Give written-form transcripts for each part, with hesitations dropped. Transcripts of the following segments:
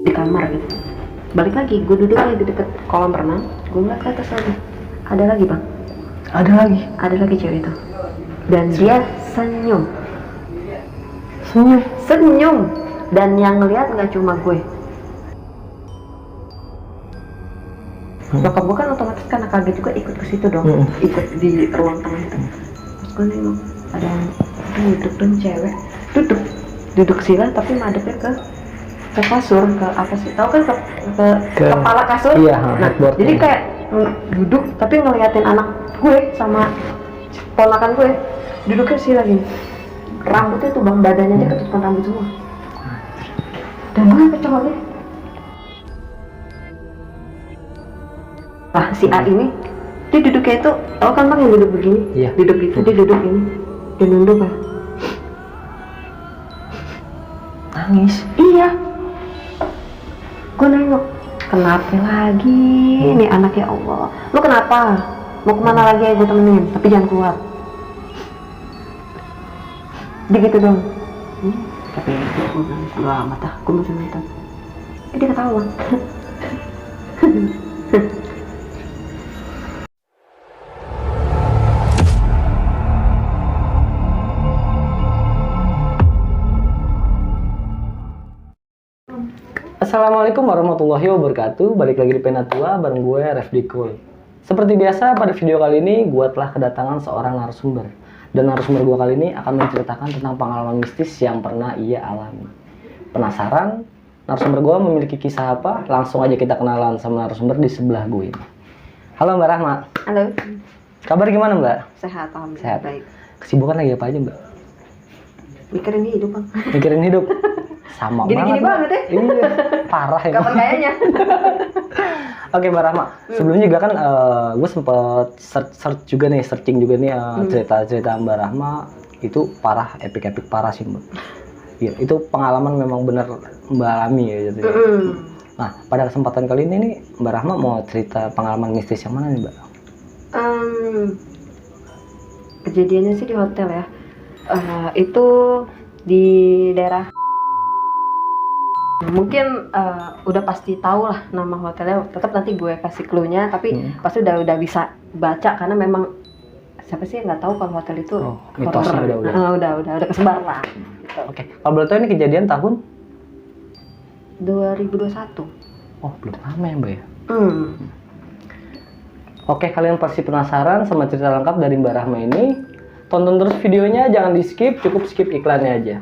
di kamar gitu. Balik lagi, gue duduk lagi di deket kolam renang, gue ngeliat ke atas lagi, ada lagi bang, ada lagi cewek itu, dan dia senyum, dan yang ngeliat nggak cuma gue. Bokap gue kan otomatis karena kaget juga ikut ke situ dong, ikut di ruang tengah itu. Terus gue nengok ada yang duduk dan cewek duduk sila tapi madepnya ke kasur, ke apa sih? Tahu kan ke kepala kasur? Iya, nah, jadi kayak duduk tapi ngeliatin anak gue sama ponakan gue duduknya sila gini. Rambutnya tuh bang, badannya aja ketutupan rambut semua. Dan gue kecolnya. Nah, si A ini dia duduknya itu, tau kan bang yang duduk begini? Iya. Duduk itu, dia duduk ini, dia nunduk ya. Nangis. Iya. Gue nengok, kenapa lagi nih anak, ya Allah. Lu kenapa? Mau kemana lagi ya gue temenin, tapi jangan keluar. Dia gitu dong. Tapi gue amat ah, gue masih nonton. Dia ketawa. Assalamualaikum warahmatullahi wabarakatuh. Balik lagi di Penatua bareng gue Refdi Cool. Seperti biasa pada video kali ini gue telah kedatangan seorang narasumber. Dan narasumber gue kali ini akan menceritakan tentang pengalaman mistis yang pernah ia alami. Penasaran narasumber gue memiliki kisah apa? Langsung aja kita kenalan sama narasumber di sebelah gue. Halo Mbak Rahma. Halo. Kabar gimana Mbak? Sehat, alhamdulillah. Sehat. Baik. Kesibukan lagi apa aja Mbak? Mikirin hidup bang. Mikirin hidup. Sama Gini-gini banget ya? Iya, parah ya. Kapan kayaknya? Oke Mbak Rahma, sebelumnya juga kan gue sempet searching juga nih cerita-cerita Mbak Rahma itu parah, epic parah sih Mbak. Ya, itu pengalaman memang benar Mbak alami ya gitu. Nah, pada kesempatan kali ini nih Mbak Rahma mau cerita pengalaman mistis yang mana nih Mbak? Kejadiannya sih di hotel ya. Itu di daerah. Mungkin udah pasti tahu lah nama hotelnya. Tetap nanti gue kasih clue-nya, tapi pasti udah bisa baca karena memang siapa sih yang nggak tahu kalau hotel itu mitosnya udah kesebar lah. Gitu. Oke, kalau boleh tahu ini kejadian tahun 2021. Oh, belum lama ya Mbak ya? Oke, kalian pasti penasaran sama cerita lengkap dari Mbak Rahma ini. Tonton terus videonya, jangan di skip, cukup skip iklannya aja.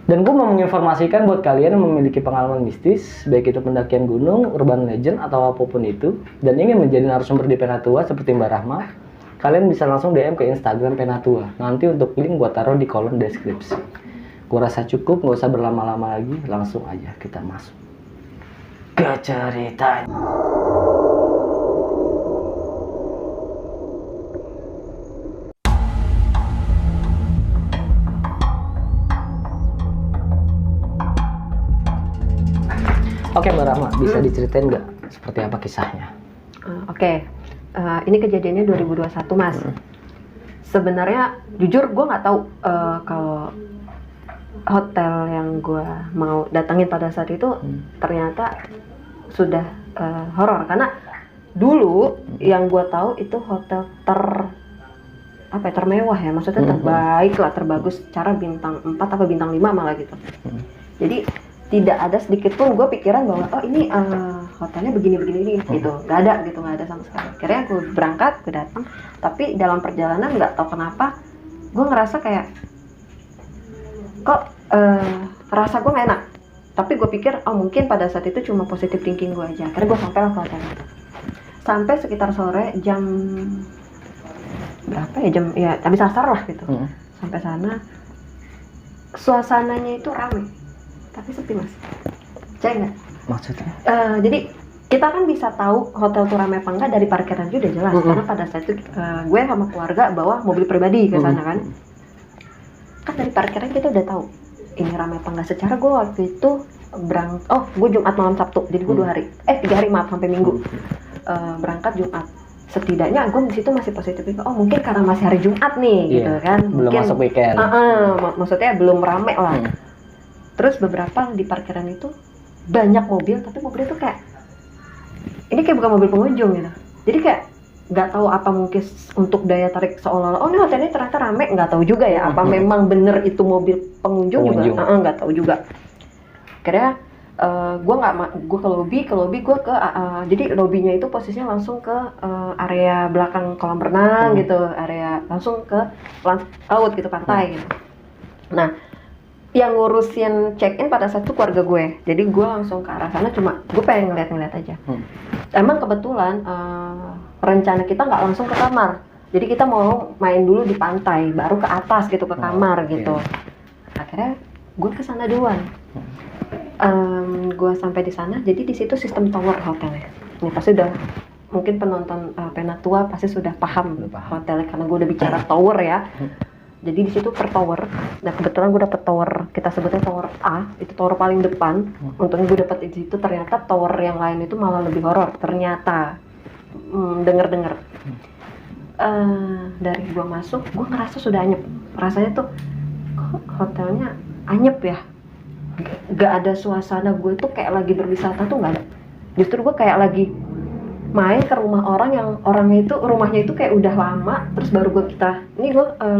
Dan gue mau menginformasikan buat kalian yang memiliki pengalaman mistis, baik itu pendakian gunung, urban legend, atau apapun itu, dan ingin menjadi narasumber di Penatua seperti Mbak Rahma, kalian bisa langsung DM ke Instagram Penatua. Nanti untuk link buat taruh di kolom deskripsi. Gue rasa cukup, nggak usah berlama-lama lagi, langsung aja kita masuk ke ceritanya. Oke Mbak Rahma, bisa diceritain nggak seperti apa kisahnya? Oke. Ini kejadiannya 2021 Mas. Sebenarnya jujur gue nggak tahu kalau hotel yang gue mau datangin pada saat itu ternyata sudah horor, karena dulu yang gue tahu itu hotel termewah ya, maksudnya terbaik lah, terbagus, cara bintang 4 atau bintang 5 malah gitu. Jadi tidak ada sedikit pun gue pikiran bahwa oh ini hotelnya begini gitu, nggak ada sama sekali. Akhirnya gue berangkat, gue datang, tapi dalam perjalanan nggak tahu kenapa gue ngerasa kayak kok rasa gue nggak enak. Tapi gue pikir oh mungkin pada saat itu cuma positive thinking gue aja. Akhirnya gue sampai lah ke hotel itu. Sampai sekitar sore jam berapa ya, habis asar lah gitu. Sampai sana suasananya itu ramai tapi sepi Mas. Percaya nggak? Maksudnya? Jadi kita kan bisa tahu hotel itu ramai apa enggak dari parkiran juga udah jelas. Karena pada saat itu gue sama keluarga bawa mobil pribadi ke sana kan. Kan dari parkiran kita udah tahu ini ramai apa enggak. Secara gue waktu itu gue Jumat malam Sabtu. Jadi gue 3 hari maaf, sampai Minggu. Berangkat Jumat. Setidaknya gue di situ masih positif. Oh mungkin karena masih hari Jumat nih gitu kan. Belum mungkin, masuk weekend. Maksudnya belum ramai lah. Terus beberapa di parkiran itu banyak mobil, tapi mobilnya tuh kayak ini kayak bukan mobil pengunjung gitu. Jadi kayak nggak tahu apa mungkin untuk daya tarik seolah-olah oh ini hotel ini ternyata rame, nggak tahu juga ya apa memang bener itu mobil pengunjung juga nggak tahu juga. Akhirnya gue ke lobby gue ke jadi lobbynya itu posisinya langsung ke area belakang kolam renang gitu, area langsung ke laut gitu, pantai gitu. Nah yang ngurusin check in pada saat itu keluarga gue, jadi gue langsung ke arah sana, cuma gue pengen ngeliat aja. Emang kebetulan rencana kita nggak langsung ke kamar, jadi kita mau main dulu di pantai baru ke atas gitu ke kamar gitu. Akhirnya gue kesana duluan. Gue sampai di sana, jadi di situ sistem tower hotelnya. Ini pasti udah mungkin penonton penatua pasti sudah paham hotelnya karena gue udah bicara tower ya. Jadi di situ per tower. Nah kebetulan gue dapet tower, kita sebutnya tower A, itu tower paling depan. Untungnya gue dapet di situ, ternyata tower yang lain itu malah lebih horor. Ternyata denger. Dari gue masuk, gue ngerasa sudah anyep. Rasanya tuh kok hotelnya anyep ya. Gak ada suasana gue tuh kayak lagi berwisata tuh nggak ada. Justru gue kayak lagi main ke rumah orang yang rumahnya itu kayak udah lama, terus baru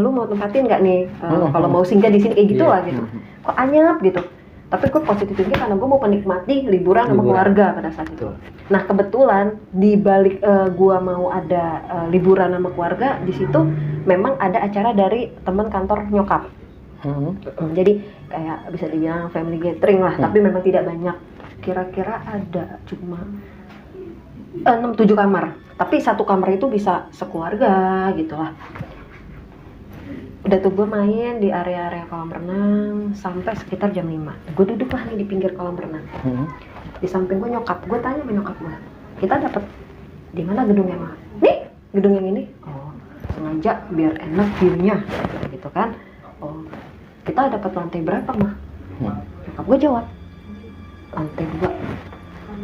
lu mau tempatin nggak nih kalau mau singgah di sini kayak gitu lah gitu. Kok anyap gitu. Tapi gue positifnya karena gue mau menikmati liburan sama keluarga pada saat itu. Nah kebetulan di balik gue mau ada liburan sama keluarga, di situ memang ada acara dari teman kantor nyokap. Jadi kayak bisa dibilang family gathering lah, tapi memang tidak banyak. Kira-kira ada cuma 6-7 kamar, tapi satu kamar itu bisa sekeluarga gitu lah. Udah tuh gue main di area-area kolam renang sampai sekitar jam 5. Gue duduk lah nih di pinggir kolam renang. Di samping gue nyokap, gue tanya sama nyokap gue, kita dapet di mana gedungnya mah? Nih gedung yang ini. Oh sengaja biar enak view-nya gitu kan. Oh kita dapat lantai berapa mah? Nyokap gue jawab lantai 2.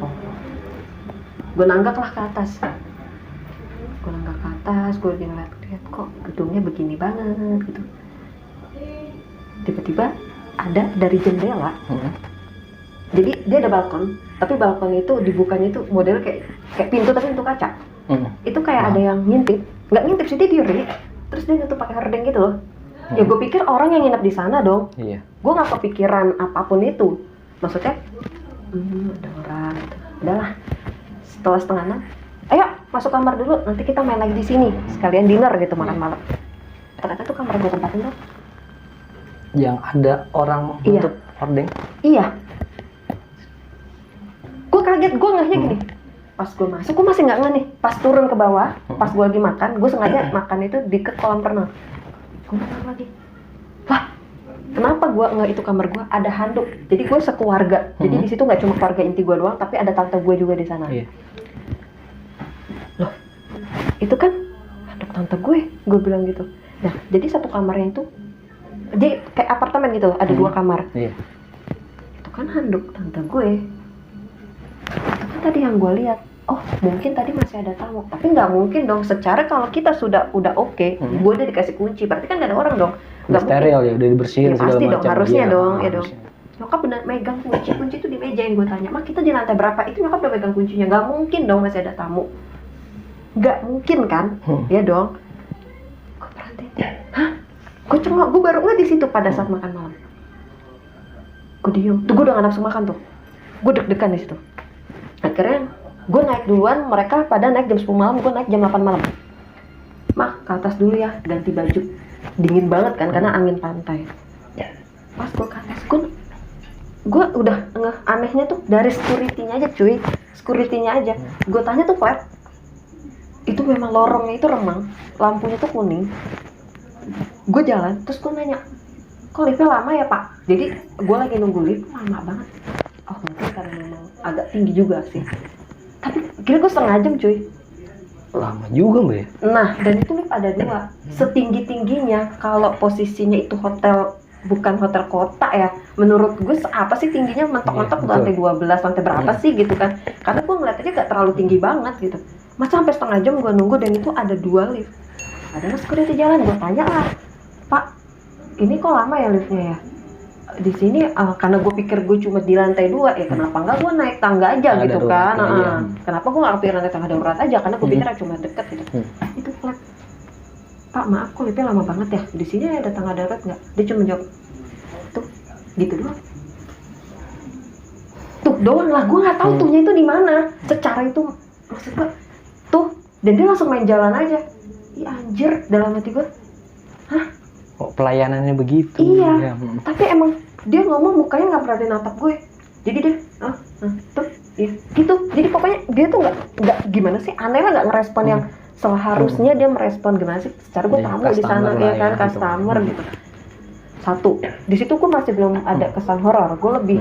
Oh gue nanggak lah ke atas, gue lagi ngeliat kok gedungnya begini banget gitu. Tiba-tiba ada dari jendela, jadi dia ada balkon, tapi balkon itu dibukanya itu model kayak pintu tapi pintu kaca. Itu kayak ada yang nggak ngintip sih, dia diri, terus dia nutup pakai hordeng gitu loh. Ya gue pikir orang yang nginep di sana dong. Gue nggak kepikiran apapun itu, maksudnya ada orang gitu. Udahlah. Setelah setengah 6, ayo masuk kamar dulu, nanti kita main lagi di sini sekalian dinner gitu, makan malam. Ternyata tuh kamar gue tempatin tuh yang ada orang untuk hordeng. Iya. Gue kaget, gue ngehnya gini. Pas gue masuk, gue masih nggak ngeh nih. Pas turun ke bawah, pas gue lagi makan, gue sengaja makan itu di kolam renang. Gue makan lagi. Wah, kenapa gue nggak itu kamar gue ada handuk? Jadi gue sekeluarga. Jadi di situ nggak cuma keluarga inti gue doang, tapi ada tante gue juga di sana. Loh, itu kan handuk tante gue bilang gitu. Nah, jadi satu kamarnya itu, jadi kayak apartemen gitu, ada 2 kamar. Itu kan handuk tante gue. Itu kan tadi yang gue lihat. Oh, mungkin tadi masih ada tamu. Tapi nggak mungkin dong. Secara kalau kita udah oke, gue udah dikasih kunci, berarti kan nggak ada orang dong. Nggak steril ya, udah dibersihin ya, pasti dong, harusnya dong, ya dong. Harusnya. Nyokap bener megang kunci itu di meja yang gue tanya, mak kita di lantai berapa? Itu nyokap udah megang kuncinya, nggak mungkin dong masih ada tamu. Nggak mungkin kan, ya dong. Gue perhatiin, hah? Gue cengok, gue baru nggak di situ pada saat makan malam. Gue diem, tuh gue udah nggak nafsu makan tuh. Gue deg-degan di situ. Akhirnya gue naik duluan, mereka pada naik jam 10 malam, gue naik jam 8 malam. Mak, ke atas dulu ya, ganti baju. Dingin banget kan, karena angin pantai. Pas gue ke atas, gue udah anehnya tuh dari security-nya aja cuy. Security-nya aja. Gue tanya tuh flat. Itu memang lorongnya itu remang, lampunya tuh kuning. Gue jalan, terus gue nanya, kok liftnya lama ya pak? Jadi gue lagi nunggu lift, lama banget. Oh mungkin karena memang agak tinggi juga sih. Tapi kira gue setengah jam cuy. Lama juga mbak ya? Nah, dan itu lift ada 2. Setinggi-tingginya, kalau posisinya itu hotel, bukan hotel kota ya, menurut gue apa sih tingginya mentok-mentok lantai 12, lantai berapa sih gitu kan. Karena gue ngeliatnya gak terlalu tinggi banget gitu. Masa sampai setengah jam gue nunggu, dan itu ada 2 lift. Ada security jalan, gue tanya lah, Pak, ini kok lama ya liftnya ya? di sini karena gue pikir gue cuma di lantai 2 ya kenapa enggak gue naik tangga aja Tangga gitu darurat, kan. iya. Kenapa gue nggak pilih naik tangga darurat aja karena gue pikir cuma deket gitu. Itu flat. Pak maaf kok liftnya lama banget ya, di sini ada tangga darurat nggak? Dia cuma jawab tuh gitu doang. Tuh doang lah, gue nggak tahu tuhnya itu di mana. Secara itu maksud gue tuh, dan dia langsung main jalan aja. Ih anjir, dalam hati gue, hah? Kok pelayanannya begitu? Iya, Ya. tapi emang dia ngomong mukanya nggak pernah natap gue. Jadi dia, tuh, ya, gitu. Jadi pokoknya dia tuh nggak gimana sih, aneh lah nggak ngerespon yang seharusnya dia merespon gimana sih. Secara gue tamu di sana ya kan, customer gitu. Satu, di situ gue masih belum ada kesan horor. Gue lebih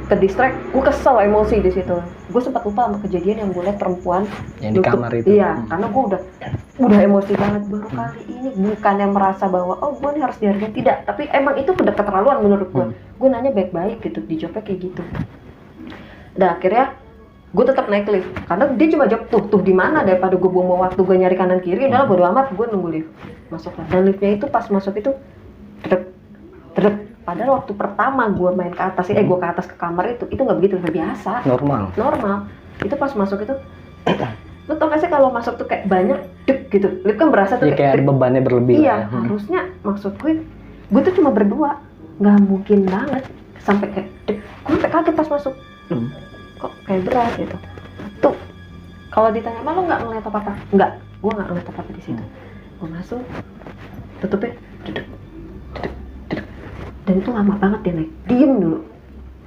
ke distract, gue kesel emosi di situ. Gue sempat lupa sama kejadian yang gue liat perempuan yang di kamar itu. Iya, karena gue udah emosi banget baru kali ini. Bukan yang merasa bahwa oh gue nih harus dihargai, tidak. Tapi emang itu udah keterlaluan menurut gue. Gue nanya baik-baik gitu, dijawabnya kayak gitu. Dan akhirnya gue tetap naik lift karena dia cuma jawab tuh di mana, daripada gue buang waktu gue nyari kanan kiri. Udahlah bodo amat, gue nunggu lift masuk lah. Dan liftnya itu pas masuk itu terus padahal waktu pertama gue main ke atas, gue ke atas ke kamar itu nggak begitu, udah biasa. Normal. Itu pas masuk itu, lu tau gak sih kalau masuk tuh kayak banyak dek gitu, lift kan berasa tuh kayak bebannya berlebih. Iya, harusnya maksud gue tuh cuma berdua, nggak mungkin banget sampai kayak dek. Gue sampai kaget pas masuk, kok kayak berat gitu. Tuh, kalau ditanya malu nggak ngeliat apa-apa? Nggak, gue nggak ngeliat apa-apa di situ. Gue masuk, tutupnya, duduk. Dan itu lama banget dia naik, diem dulu,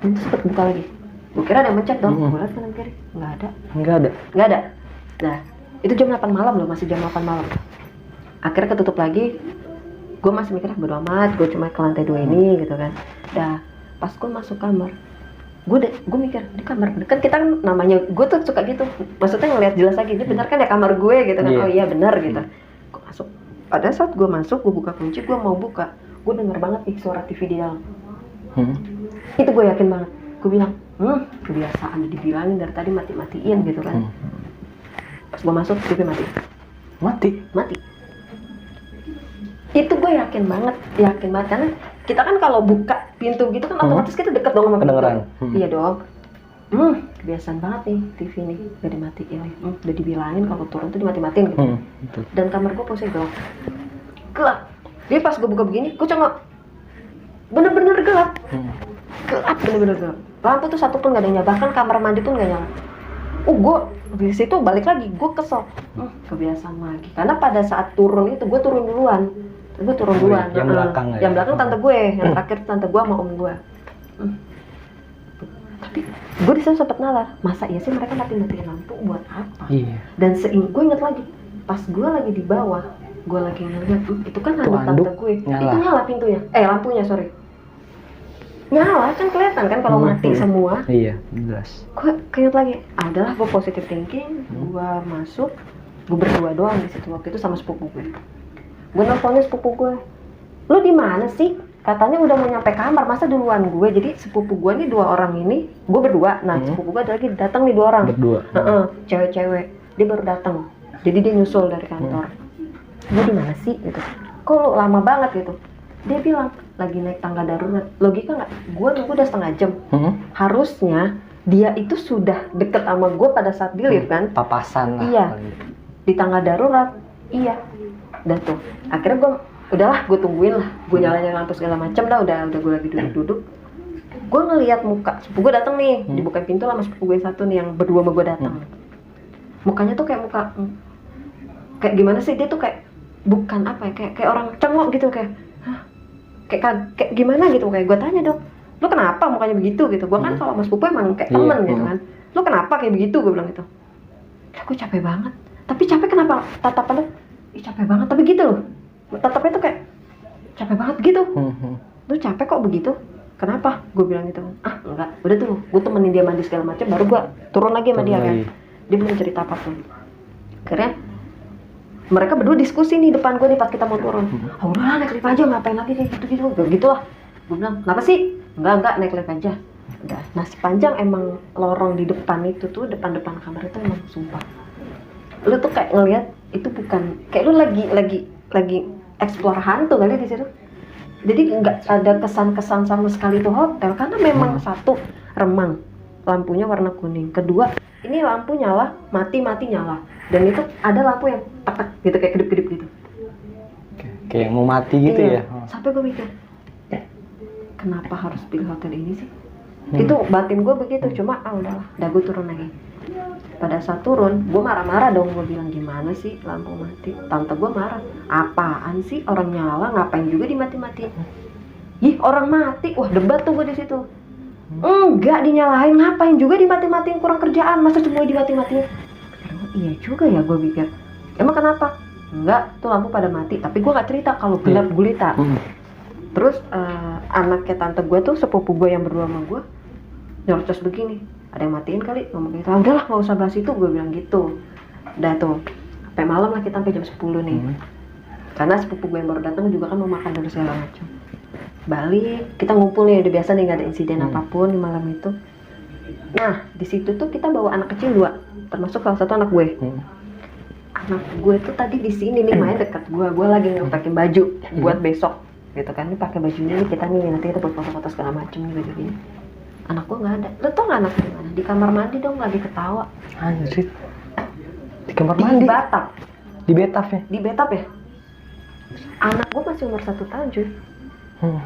dan terus cepet buka lagi. Gue kira ada yang mencet dong, gue liat kanan kiri, nggak ada. Nah, itu jam 8 malam loh, masih jam 8 malam. Akhirnya ketutup lagi, gue masih mikir bodo amat, gue cuma ke lantai 2 ini gitu kan. Dah, pas gue masuk kamar, gue mikir di kamar kan kita namanya gue tuh suka gitu, maksudnya ngeliat jelas lagi, ini benar kan ya kamar gue gitu kan. Oh iya benar gitu. Gue masuk, pada saat gue masuk, gue buka kunci, gue mau buka, gue denger banget nih suara TV di dalam. Itu gue yakin banget. Gue bilang, kebiasaan dibilangin dari tadi mati-matiin gitu kan. Pas gue masuk, TV mati. Itu gue yakin banget karena kita kan kalau buka pintu gitu kan otomatis kita deket dong sama kedengeran. Iya dong. Kebiasaan banget nih TV nih, udah dimatiin nih. Udah dibilangin kalau turun tuh dimati-matiin gitu. Dan kamar gue posisi gelap. Jadi pas gue buka begini, gue cuma bener-bener gelap. Bener-bener gelap. Lampu tuh satu pun gak ada yang nyala, bahkan kamar mandi pun gak nyala. Gue di situ balik lagi, gue kesel. Kebiasaan lagi. Karena pada saat turun itu, gue turun duluan. Yang belakang yang belakang tante gue, yang terakhir tante gue sama om gue. Tapi gue di sana sempet nalar, masa iya sih mereka mati-matiin lampu buat apa? Iya. Dan gue inget lagi, pas gue lagi di bawah, gue lagi ngeliat, itu kan handuk tante gue, itu nyala pintunya, lampunya nyala kan, kelihatan kan kalau mati semua. Iya, jelas. Gue keinget lagi, adalah gue positive thinking, gue masuk, gue berdua doang di situ waktu itu sama sepupu gue. Gue nelfonin sepupu gue, lu di mana sih? Katanya udah mau nyampe kamar, masa duluan gue? Jadi sepupu gue nih 2 orang ini, gue berdua. Nah sepupu gue ada lagi datang nih 2 orang. Cewek-cewek, dia baru datang. Jadi dia nyusul dari kantor. Gue di mana sih? Gitu. Kok lu lama banget gitu? Dia bilang lagi naik tangga darurat. Logika nggak? Gue nunggu udah setengah jam. Harusnya dia itu sudah deket sama gue pada saat di lift kan? Papasan lah. Iya. Di tangga darurat. Iya. Dan tuh, akhirnya gue udahlah, gue tungguin lah, gue nyalain lampu segala macam dah, udah gue lagi duduk. Gue ngeliat muka sepupu gue datang nih, dibukain pintu lah sama sepupu gue satu nih yang berdua sama gue datang. Mukanya tuh kayak muka kayak gimana sih, dia tuh kayak bukan apa ya, kayak orang cengok gitu, kayak kayak gimana gitu. Kayak gue tanya dong, lu kenapa mukanya begitu gitu? Gue kan kalau sama sepupu emang kayak temen gitu kan, lu kenapa kayak begitu? Gue bilang gitu. Gue capek banget, tapi capek kenapa? Tatapannya, capek banget, tapi gitu loh. Tatapnya tuh kayak capek banget gitu. Lu capek kok begitu? Kenapa? Gue bilang gitu. Enggak, udah tuh, gue temenin dia mandi segala macam, baru gue turun lagi sama dia kan. Dia belum cerita apapun. Akhirnya mereka berdua diskusi nih depan gue nih pas kita mau turun. Udahlah naik lift aja, ngapain lagi kayak gitu lah. Gue bilang, kenapa sih? Enggak, naik lift aja. Udah, nah sepanjang emang lorong di depan itu tuh, depan-depan kamar itu emang sumpah. Lu tuh kayak ngelihat itu bukan, kayak lu lagi explore hantu kali di situ. Jadi nggak ada kesan-kesan sama sekali itu hotel, karena memang satu, remang, lampunya warna kuning. Kedua, ini lampu nyala, mati nyala. Dan itu ada lampu yang tek gitu, kayak kedip-kedip gitu. Kayak mau mati gitu Iya. ya. Sampai gue mikir, kenapa harus pilih hotel ini sih? Itu batin gue begitu, cuma udahlah, udah gue turun lagi. Pada saat turun, gue marah-marah dong, gue bilang gimana sih lampu mati? Tante gue marah, apaan sih orang nyala, ngapain juga dimati-matiin? Ih, orang mati, wah debat tuh gue di situ. Enggak dinyalain, ngapain juga dimati-matiin, kurang kerjaan, masa cuma dimati-matiin? Oh, iya juga ya, gue pikir. Emang kenapa? Enggak, tuh lampu pada mati, tapi gue nggak cerita kalau gelap gulita. Terus anaknya tante gue tuh, sepupu gue yang berdua sama gue, nyerocos begini, ada yang matiin kali, ngomong gitu. Udahlah nggak usah bahas itu, gue bilang gitu. Udah tuh, sampai malam lah, kita sampai jam 10 nih. Karena sepupu gue yang baru datang juga kan mau makan dulu segala macam. Balik, kita ngumpul nih, udah biasa nih, nggak ada insiden apapun di malam itu. Nah di situ tuh kita bawa anak kecil 2, termasuk salah satu anak gue. Anak gue tuh tadi di sini nih main dekat gue lagi ngepakin baju buat besok, gitu kan. Ini pakai bajunya nih kita nih, nanti kita buat foto-foto segala macam nih, baju gini. Anak gue nggak ada. Lo tau nggak anaknya di mana? Di kamar mandi dong, lagi ketawa. Anjir. Di kamar mandi? Di batap. Di betap ya? Di betap ya. Anak gue masih umur 1 tahun cuy.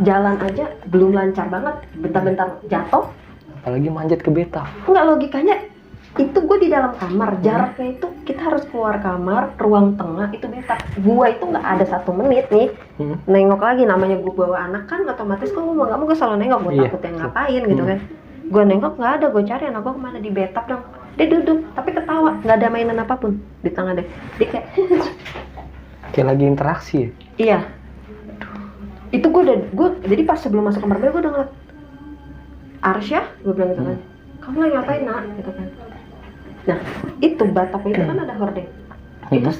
Jalan aja belum lancar banget, bentar-bentar jatuh. Apalagi manjat ke betap. Enggak, logikanya itu gue di dalam kamar, jaraknya itu kita harus keluar kamar, ruang tengah itu betap. Gue itu nggak ada 1 menit nih nengok lagi, namanya gue bawa anak kan otomatis gue mau nggak mau gue selalu nengok, gue takut yang ngapain gitu kan. Gue nengok nggak ada, gue cari anak gue kemana, di betap dong. Dia duduk tapi ketawa, nggak ada mainan apapun di tengah deh. Dia kayak kayak lagi interaksi ya? Iya. Itu gue jadi pas sebelum masuk kamar gue udah ngeliat Arsya, gue bilang gitu kan, kamu lagi ngapain nak, gitu kan. Nah itu batapnya itu kan ada hordeng, itu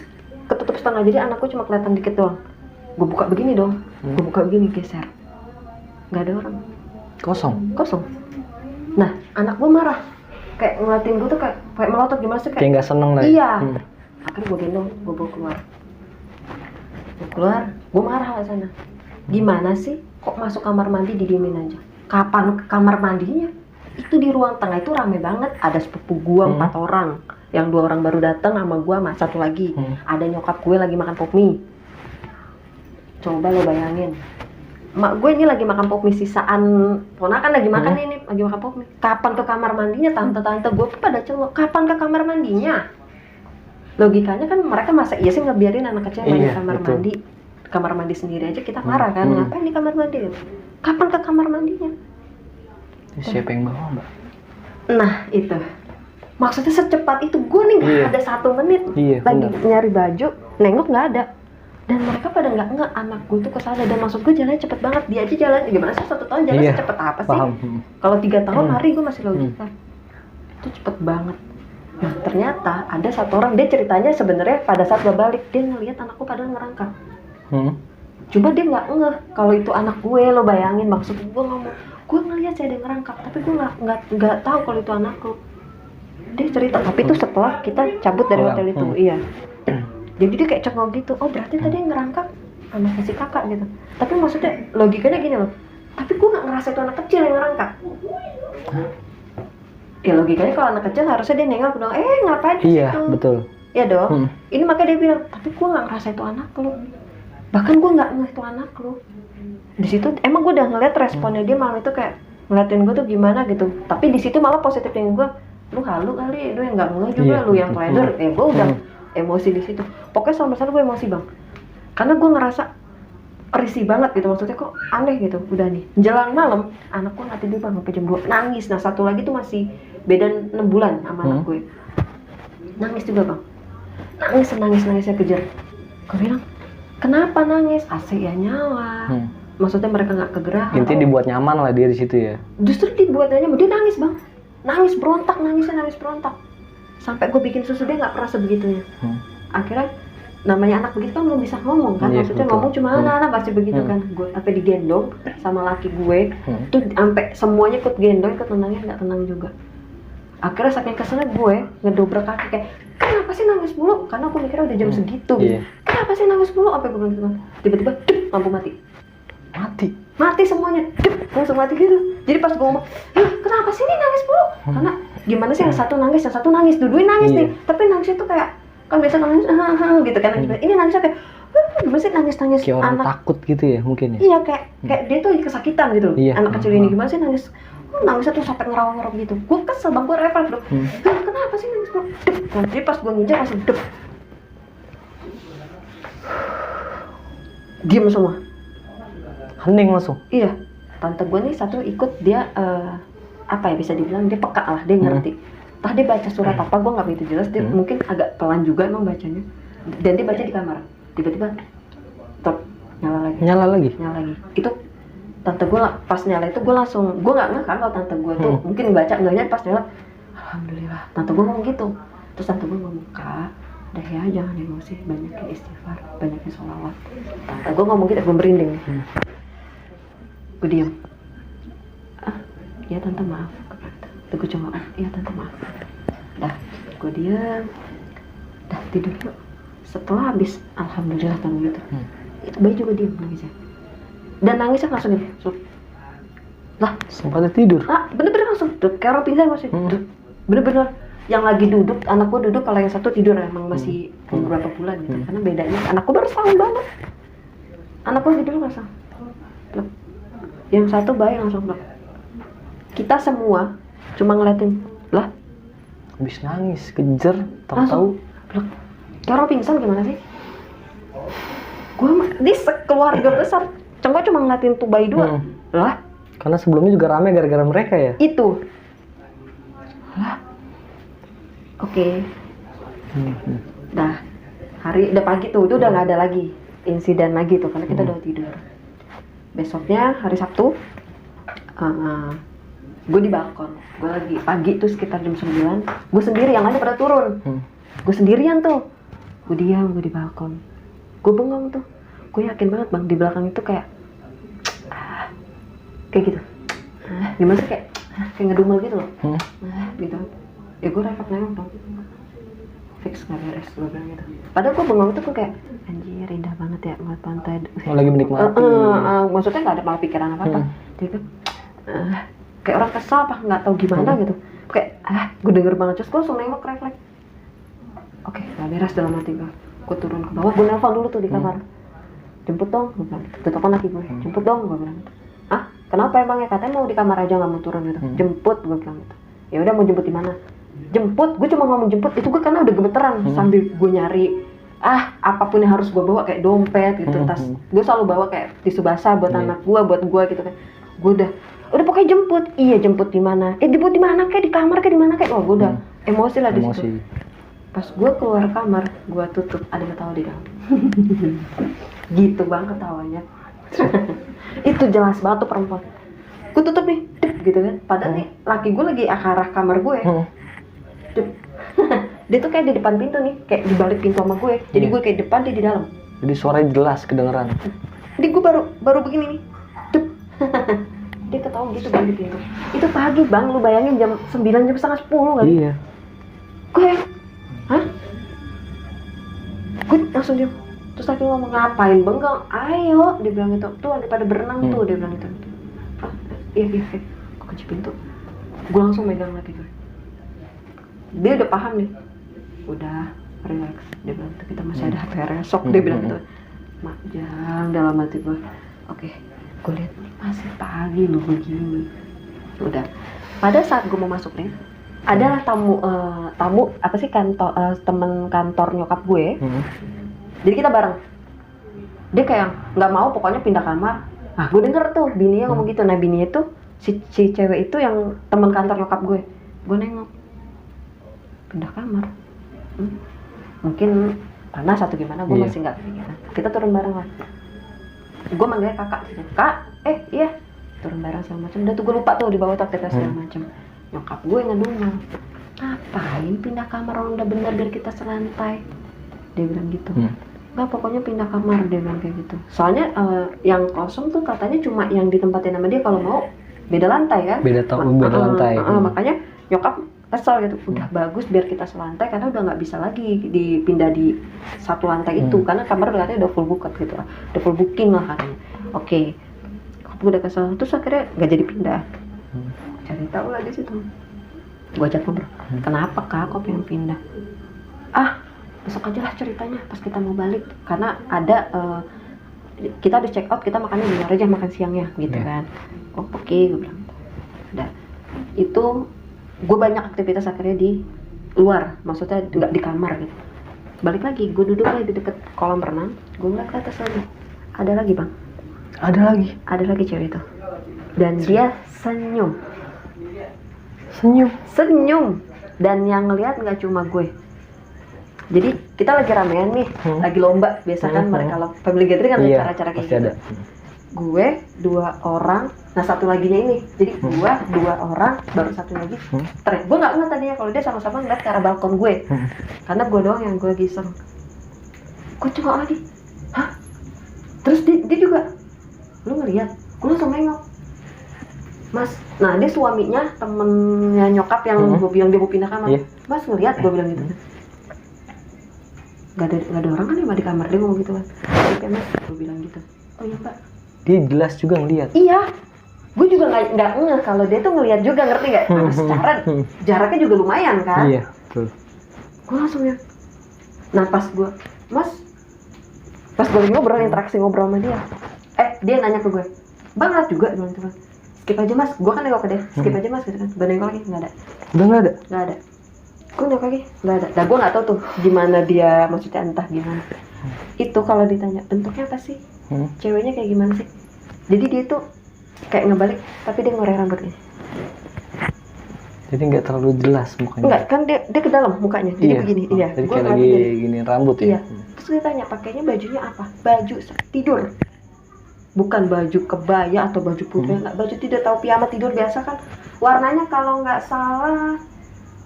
ketutup setengah, jadi anakku cuma kelihatan dikit doang. Gue buka begini dong, gue buka begini, geser, nggak ada orang, kosong. Nah anak gue marah, kayak ngeliatin gue tuh kayak melotot gimana sih, kayak nggak seneng lah. Iya. Akhirnya gue gendong, gue bawa keluar, gue marah lah sana. Gimana sih kok masuk kamar mandi didiemin aja? Kapan ke kamar mandinya? Itu di ruang tengah itu rame banget, ada sepupu gua 4 orang, yang 2 orang baru datang sama gua, sama 1 lagi. Ada nyokap gue lagi makan pop mie. Coba lo bayangin, mak gue ini lagi makan pop mie sisaan ponakan, lagi makan ini, lagi makan pop mie. Kapan ke kamar mandinya? Tante-tante gue pun pada celok, kapan ke kamar mandinya? Logikanya kan mereka masa iya sih ngebiarin anak kecil main di kamar mandi. Kamar mandi sendiri aja kita marah kan, ngapain di kamar mandi? Kapan ke kamar mandinya? Siapa yang bawa mbak? Nah itu, maksudnya secepat itu. Gue nih nggak ada 1 menit lagi nyari baju, nengok nggak ada. Dan mereka pada nggak anak gue tuh kesana, dan maksud gue jalannya cepet banget. Dia aja jalan, gimana sih 1 tahun jalan secepat apa sih? Kalau 3 tahun lari gue masih logika. Itu cepet banget. Nah ternyata ada 1 orang, dia ceritanya sebenarnya pada saat gue balik, dia ngeliat anakku padahal ngerangkak. Cuma dia nggak ngeh kalau itu anak gue. Lo bayangin, maksud gue ngomong, gue ngeliat saya ada ngerangkak, tapi gue nggak tahu kalau itu anakku. Dia cerita, tapi itu setelah kita cabut dari hotel itu. Iya. Jadi dia kayak cengok gitu, oh berarti tadi yang ngerangkak anaknya si kakak gitu. Tapi maksudnya logikanya gini loh, tapi gue nggak ngerasa itu anak kecil yang ngerangkak. Ya logikanya kalau anak kecil harusnya dia nengok dong, ngapain di situ? Iya betul. Iya dong. Ini makanya dia bilang, tapi gue nggak ngerasa itu anak lo. Bahkan gue nggak ngeh itu anak lo. Di situ emang gue udah ngeliat responnya dia malam itu, kayak ngeliatin gue tuh gimana gitu. Tapi di situ malah positifnya gue, lu halu kali, lu yang nggak ngeh juga, lu yang teledor. Gue udah emosi di situ. Pokoknya sampai sana gue emosi bang, karena gue ngerasa risih banget gitu. Maksudnya kok aneh gitu. Udah nih menjelang malam, anak gue nggak tidur bang sampai jam 2, nangis. Nah 1 lagi tuh masih beda 6 bulan sama anak gue, nangis juga bang. Nangisnya kejar. Gue bilang, kenapa nangis? AC ya nyala. Maksudnya mereka nggak kegerahan. Intinya dibuat nyaman lah dia di situ ya. Justru dibuat nyaman, dia nangis bang, nangis berontak. Sampai gue bikin susu, dia nggak pernah sebegitunya. Akhirnya namanya anak begitu kan belum bisa ngomong kan, maksudnya ngomong cuma anak-anak pasti begitu kan. Gue sampai digendong sama laki gue, tuh sampai semuanya ikut gendong, ikut tenangnya nggak tenang juga. Akhirnya saking keselnya gue ngedobrak kaki, kayak kenapa sih nangis mulu? Karena aku mikirnya udah jam segitu gitu. Kenapa sih nangis mulu? Apa gue bilang gitu kan? Tiba-tiba lampu mati. Mati semuanya, langsung mati gitu. Jadi pas gue ngomong, kenapa sih ini nangis mulu? Karena gimana sih, yang satu nangis, dua-duanya nangis nih. Tapi nangisnya tuh kayak, kan biasa nangis gitu kan. Ini nangisnya kayak, gimana sih nangis kayak orang anak takut gitu ya mungkin ya. Iya, kayak dia tuh kesakitan gitu. Anak kecil ini gimana sih nangis? Nangisnya tuh sampai ngerawang-ngerawang gitu. Gue kesel bang, gue refleks dong. Kenapa sih nangis mulu? Jadi pas gue nginjak langsung diem semua. Hening langsung. Iya, tante gue nih satu ikut, dia apa ya bisa dibilang dia peka lah, dia ngerti. Entah dia baca surat apa, gue nggak begitu jelas. Dia mungkin agak pelan juga emang bacanya. Dan dia baca di kamar. Tiba-tiba, nyala lagi. Itu tante gue pas nyala itu gue langsung, gue nggak ngeh kan kalau tante gue tuh mungkin baca, enggaknya pas nyala, alhamdulillah. Tante gue ngomong gitu. Terus tante gue ngomong, Kak, udah ya jangan emosi, banyakin istighfar, banyakin sholawat. Tante gue ngomong gitu, gue merinding. Gue diam. Ya tante maaf. Tuh gue cuma ya tante maaf. Dah, gue diam. Dah tidur yuk. Setelah habis, alhamdulillah tante gitu. Itu bayi juga diam nangisnya. Dan nangisnya langsung gitu. Lah, sempat tidur. Bener-bener langsung. Kayak orang pingsan masih. Bener-bener. Yang lagi duduk, anak gue duduk, kalau yang satu tidur emang masih beberapa bulan gitu. Karena bedanya, anak gue baru setahun banget. Anak gue tidur langsung. Yang satu bayi langsung blok. Kita semua cuma ngeliatin, lah habis nangis, kejer, tahu-tahu blok. Kayak orang pingsan gimana sih? Gue di sekeluarga besar, gue cuma ngeliatin tuh bayi dua. Lah, karena sebelumnya juga rame gara-gara mereka ya. Itu. Lah. Oke. Dah, udah pagi tuh, itu udah nggak ada lagi insiden lagi tuh, karena kita udah tidur. Besoknya hari Sabtu, gue di balkon. Gue lagi pagi tuh sekitar jam 9. Gue sendiri, yang lain pada turun. Gue sendirian tuh. Gue diam, gue di balkon. Gue bengong tuh. Gue yakin banget bang, di belakang itu kayak gitu. Gimana sih, kayak ngedumel gitu loh. Gitu. Ya gue refleks nengok dong. Fix nggak beres, gue bilang gitu. Padahal gue bengong tuh kayak, anjir indah banget ya ngeliat pantai. Lagi menikmati. Maksudnya nggak ada malah pikiran apa-apa. Jadi kayak orang kesal apa nggak tahu gimana gitu. Kayak gue denger banget, terus gue langsung nengok refleks. Oke, nggak beres dalam hati gue. Gue turun ke bawah, gue nelfon dulu tuh di kamar. Jemput dong, gue bilang gitu. Telepon laki gue, jemput dong, gue bilang gitu. Kenapa emangnya, katanya mau di kamar aja nggak mau turun gitu. Jemput, gue bilang gitu. Ya udah, mau jemput di mana? Jemput, gue cuma ngomong jemput, itu gue karena udah gemeteran sambil gue nyari apapun yang harus gue bawa, kayak dompet gitu, tas. Gue selalu bawa kayak tisu basah buat anak gue, buat gue gitu kan. Gue udah pokoknya jemput. Iya, jemput di mana? Jemput di mana? Kayak di kamar, kayak di mana? Kayak gue udah emosi lah di situ. Pas gue keluar kamar, gue tutup, ada ketawa di dalam. Gitu bang ketawanya. Itu jelas banget tuh perempuan. Gue tutup nih, gitu kan. Padahal nih laki gue lagi arah kamar gue. Dia tuh kayak di depan pintu nih, kayak di balik pintu sama gue. Jadi gue kayak depan, dia di dalam. Jadi suaranya jelas kedengeran. Jadi gue baru begini nih. Dia ketawa gitu bang di pintu. Itu pagi bang, lu bayangin jam 9, jam setengah 10 kan? Iya. Gue, gue langsung diam. Terus laki ngomong, ngapain bengong? Ayo, dia bilang itu. Tuh lagi pada berenang tuh, dia bilang itu. Iya. Gue kunci pintu. Gue langsung megang laki gue. Dia udah paham nih. Udah, relax. Dia bilang itu, kita masih ada HR esok. Dia bilang gitu. Mak, jangan dalam hati gue. Oke, gue lihat masih pagi lu begini. Udah. Pada saat gue mau masuk nih, ada tamu apa sih, temen kantor nyokap gue. Jadi kita bareng. Dia kayak nggak mau, pokoknya pindah kamar. Gue denger tuh bininya ngomong gitu. Nah, bininya tuh si cewek itu yang teman kantor nyokap gue. Gue nengok, pindah kamar. Mungkin panas atau gimana, gue masih nggak kepikiran. Kita turun bareng lah. Gue manggilnya kakak. Kak, iya. Turun bareng segala macam. Udah tuh gue lupa tuh di bawah tuh kita segala macam. Nyokap gue ngedumel, ngapain pindah kamar, orang udah bener biar kita selantai. Dia bilang gitu. Nggak, pokoknya pindah kamar, dia bilang kayak gitu. Soalnya yang kosong tuh katanya cuma yang ditempatin sama dia, kalau mau beda lantai kan. Beda lantai. Makanya nyokap kesel gitu. Udah bagus biar kita selantai, karena udah nggak bisa lagi dipindah di satu lantai itu, karena kamar katanya udah full booked gitu lah, udah full booking lah katanya. Oke, nyokap gue udah kesel, terus akhirnya nggak jadi pindah. Cari tahu lah di situ, gue ajak ngobrol, kenapa kak kok pengen pindah? Besok aja lah ceritanya pas kita mau balik, karena ada kita habis check out, kita makannya di luar aja, makan siangnya gitu kan. Oh oke, gue bilang udah. Itu gue banyak aktivitas akhirnya di luar, maksudnya nggak di kamar gitu. Balik lagi, gue duduk lagi di deket kolam renang, gue ngeliat ke atas lagi, ada lagi bang, ada lagi cewek itu, dan dia senyum, dan yang ngeliat nggak cuma gue. Jadi kita lagi ramean nih, lagi lomba, biasa kan mereka kalau family gathering kan ada cara-cara kayak gitu. Gue 2 orang, nah satu laginya ini, jadi gue 2 orang, baru satu lagi teriak. Gue nggak ngeliat tadinya kalau dia sama-sama ngeliat ke arah balkon gue, karena gue doang yang gue lagi iseng. Gue coba lagi, hah? Terus dia juga, lu ngeliat? Gue langsung nengok, mas. Nah dia suaminya temennya nyokap yang gue bilang dia mau pindah kamar. Mas ngeliat? Gue bilang gitu. Gak ada orang kan di kamar, dia ngomong gitu kan. Oke mas, gue bilang gitu. Oh iya mbak. Dia jelas juga ngeliat. Iya, gue juga nggak ngeh kalau dia tuh ngeliat juga, ngerti nggak? Karena secara jaraknya juga lumayan kan. Iya, betul. Gue langsung ya. Nah pas gue, mas, pas gue lagi ngobrol, interaksi ngobrol sama dia. Dia nanya ke gue, bang ngeliat juga, bilang gitu kan. Skip aja mas, gue kan nengok ke dia. Skip aja mas gitu kan. Gue nengok lagi, nggak ada. Udah nggak ada. Gue nengok lagi, nggak ada. Nah gue nggak tahu tuh gimana dia, maksudnya entah gimana. Itu kalau ditanya bentuknya apa sih? Ceweknya kayak gimana sih? Jadi dia tuh kayak ngebalik, tapi dia ngorek rambutnya. Jadi nggak terlalu jelas mukanya. Enggak, kan dia ke dalam mukanya. Jadi begini, iya. Jadi kayak lagi gini rambut ya. Iya. Terus dia tanya pakainya bajunya apa? Baju tidur. Bukan baju kebaya atau baju putih, enggak, baju tidur, tahu piyama tidur biasa kan. Warnanya kalau nggak salah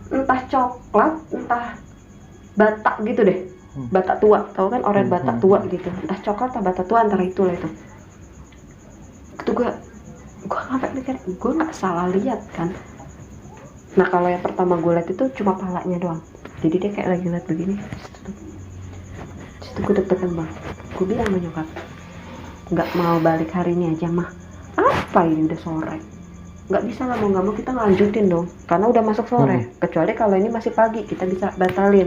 entah coklat, entah batak gitu deh. Batak tua, tahu kan oranye batak tua gitu. Entah coklat atau batak tua, antara itulah itu. Itu gue nggak mikir, gue nggak salah lihat kan. Nah kalau yang pertama gue lihat itu cuma palanya doang. Jadi dia kayak lagi lihat begini. Situ gue deg-degan bang. Gue bilang sama nyokap, nggak mau balik hari ini aja mah. Apa ini udah sore? Nggak bisa lah, mau nggak mau kita ngelanjutin dong. Karena udah masuk sore. Kecuali kalau ini masih pagi, kita bisa batalin.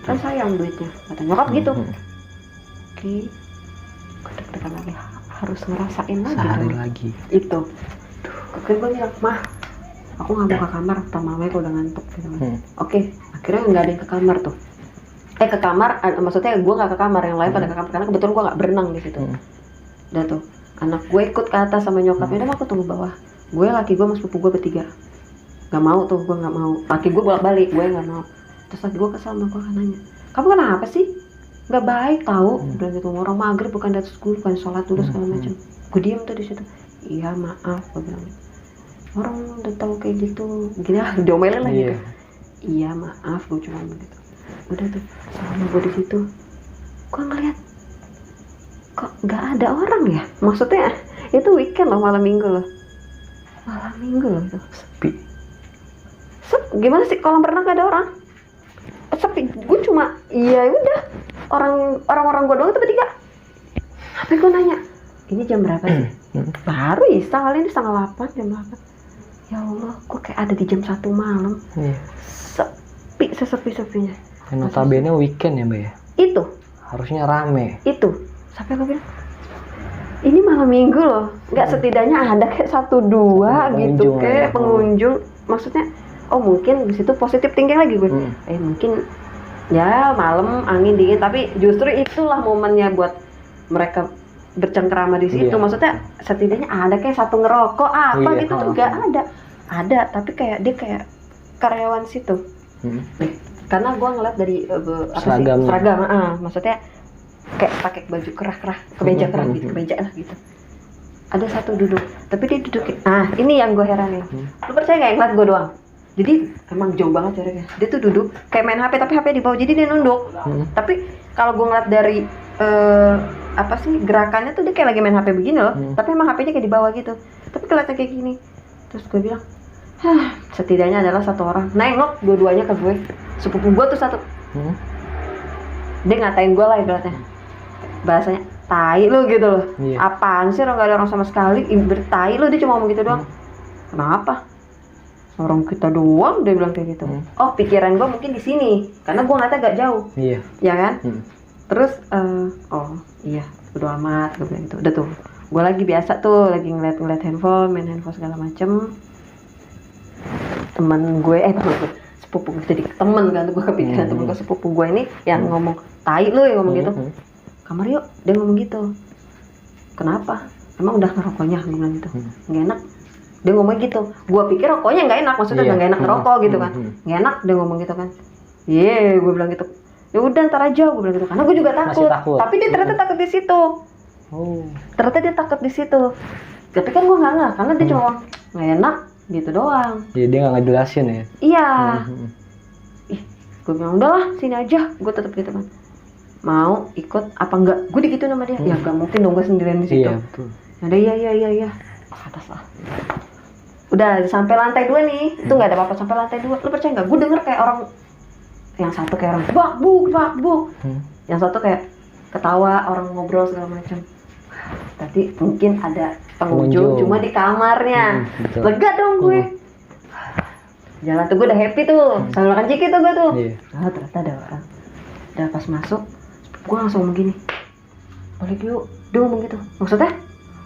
Kan sayang duitnya. Kata nyokap gitu. Oke. Gue deg-degan lagi. Harus ngerasain lagi. Sehari lagi. Itu. Akhirnya gue bilang, mah, aku nggak mau ke kamar. Mamanya udah ngantuk. Gitu. Oke. Akhirnya nggak ada yang ke kamar tuh. Ke kamar, maksudnya gue nggak ke kamar, yang lain pada ke kamar. Karena kebetulan gue nggak berenang di situ. Udah tuh. Anak gue ikut ke atas sama nyokapnya. Udah, aku tunggu bawah. Gue, laki gue, sama sepupu gue bertiga. Gak mau tuh, gue gak mau. Laki gue bolak-balik, gue gak mau. Terus laki gue kesal sama gue, kan nanya, kamu kenapa sih? Gak baik tau. Udah gitu, orang maghrib bukan di atas gue, bukan sholat dulu segala macam. Gue diem tuh di situ. Iya maaf, gue bilang. Orang udah tahu kayak gitu, gini lah, diomelin lah gitu. Iya maaf, gue cuma begitu. Udah tuh, selama gue di situ, gue ngeliat kok gak ada orang ya. Maksudnya itu weekend loh, malam minggu loh itu Sepi. Gimana sih kolam renang gak ada orang? Sepi. Gue cuma iya udah orang-orang gue doang itu bertiga. Tapi gue nanya, ini jam berapa sih? Baru Isa kali ini 7:30, jam 8. Ya Allah, gue kayak ada di jam 1 malam. Sepi, sesepi-sepinya. Notabene weekend ya mbak ya? Itu harusnya rame. Itu sampai gue bilang, ini malam minggu loh, nggak setidaknya ada kayak 1-2 gitu kayak pengunjung. Maksudnya, oh mungkin di situ positif thinking lagi gue. Mungkin ya malam angin dingin, tapi justru itulah momennya buat mereka bercengkrama di situ. Maksudnya setidaknya ada kayak satu ngerokok apa gitu tuh nggak ada. Ada, tapi kayak dia kayak karyawan situ. Karena gue ngeliat dari seragam, maksudnya kayak pakai baju kerah-kerah, kemeja kerah gitu, kemeja lah gitu. Ada satu duduk, tapi dia duduk. Nah, ini yang gue heranin. Lu percaya nggak ngeliat gue doang? Jadi emang jauh banget jaraknya. Dia tuh duduk kayak main HP, tapi HP di bawah, jadi dia nunduk. Tapi kalau gue ngeliat dari apa sih gerakannya tuh dia kayak lagi main HP begini loh. Tapi emang HP-nya kayak di bawah gitu. Tapi kelihatan kayak gini. Terus gue bilang, setidaknya adalah satu orang nengok dua-duanya ke gue. Sepupu gue tuh satu. Dia ngatain gue lah ibaratnya. Bahasanya, tai lu gitu loh. Iya. Apaan sih, nggak ada orang sama sekali, bertai lu, dia cuma ngomong gitu doang. Kenapa? Orang kita doang, dia bilang kayak gitu. Oh, pikiran gue mungkin di sini, karena gue ngeliatnya agak jauh, Iya. ya kan? Terus, oh iya, bodo amat, gue bilang gitu. Udah tuh, gue lagi biasa tuh, lagi ngeliat handphone, main handphone segala macem. Temen gue, sepupu gue, jadi temen kan, gue kepikiran temen gue, sepupu gue ini yang ngomong, tai lu yang ngomong gitu. Kamar yuk, dia ngomong gitu. Kenapa? Emang udah ngerokoknya? Gue bilang gitu. Nggak enak. Dia ngomong gitu. Gue pikir rokoknya nggak enak, maksudnya nggak enak ngerokok gitu kan. Nggak enak, dia ngomong gitu kan. Iya, gue bilang gitu. Ya udah ntar aja, gue bilang gitu. Karena gue juga takut. Tapi dia ternyata takut di situ. Ternyata dia takut di situ. Tapi kan gue nggak, karena dia cuma nggak enak gitu doang. Jadi dia nggak ngejelasin ya? Iya. Ih, gue bilang udahlah sini aja. Gue tetap gitu kan. Mau ikut apa enggak? Gue digitu sama dia. Ya nggak mungkin dong gue sendirian di situ. Iya betul. Ada iya. Ke atas lah. Udah sampai lantai 2 nih. Itu nggak ada apa-apa sampai lantai 2. Lu percaya nggak? Gue denger kayak orang, yang satu kayak orang bak-buk. Yang satu kayak ketawa, orang ngobrol segala macam. Tadi mungkin ada pengunjung cuma di kamarnya. Lega dong gue. Jalan tuh gue udah happy tuh. Sambil makan ciki tuh gue tuh. Ah, ternyata ada orang. Udah pas masuk, gue langsung ngomong gini, balik yuk. Dia ngomong gitu. Maksudnya?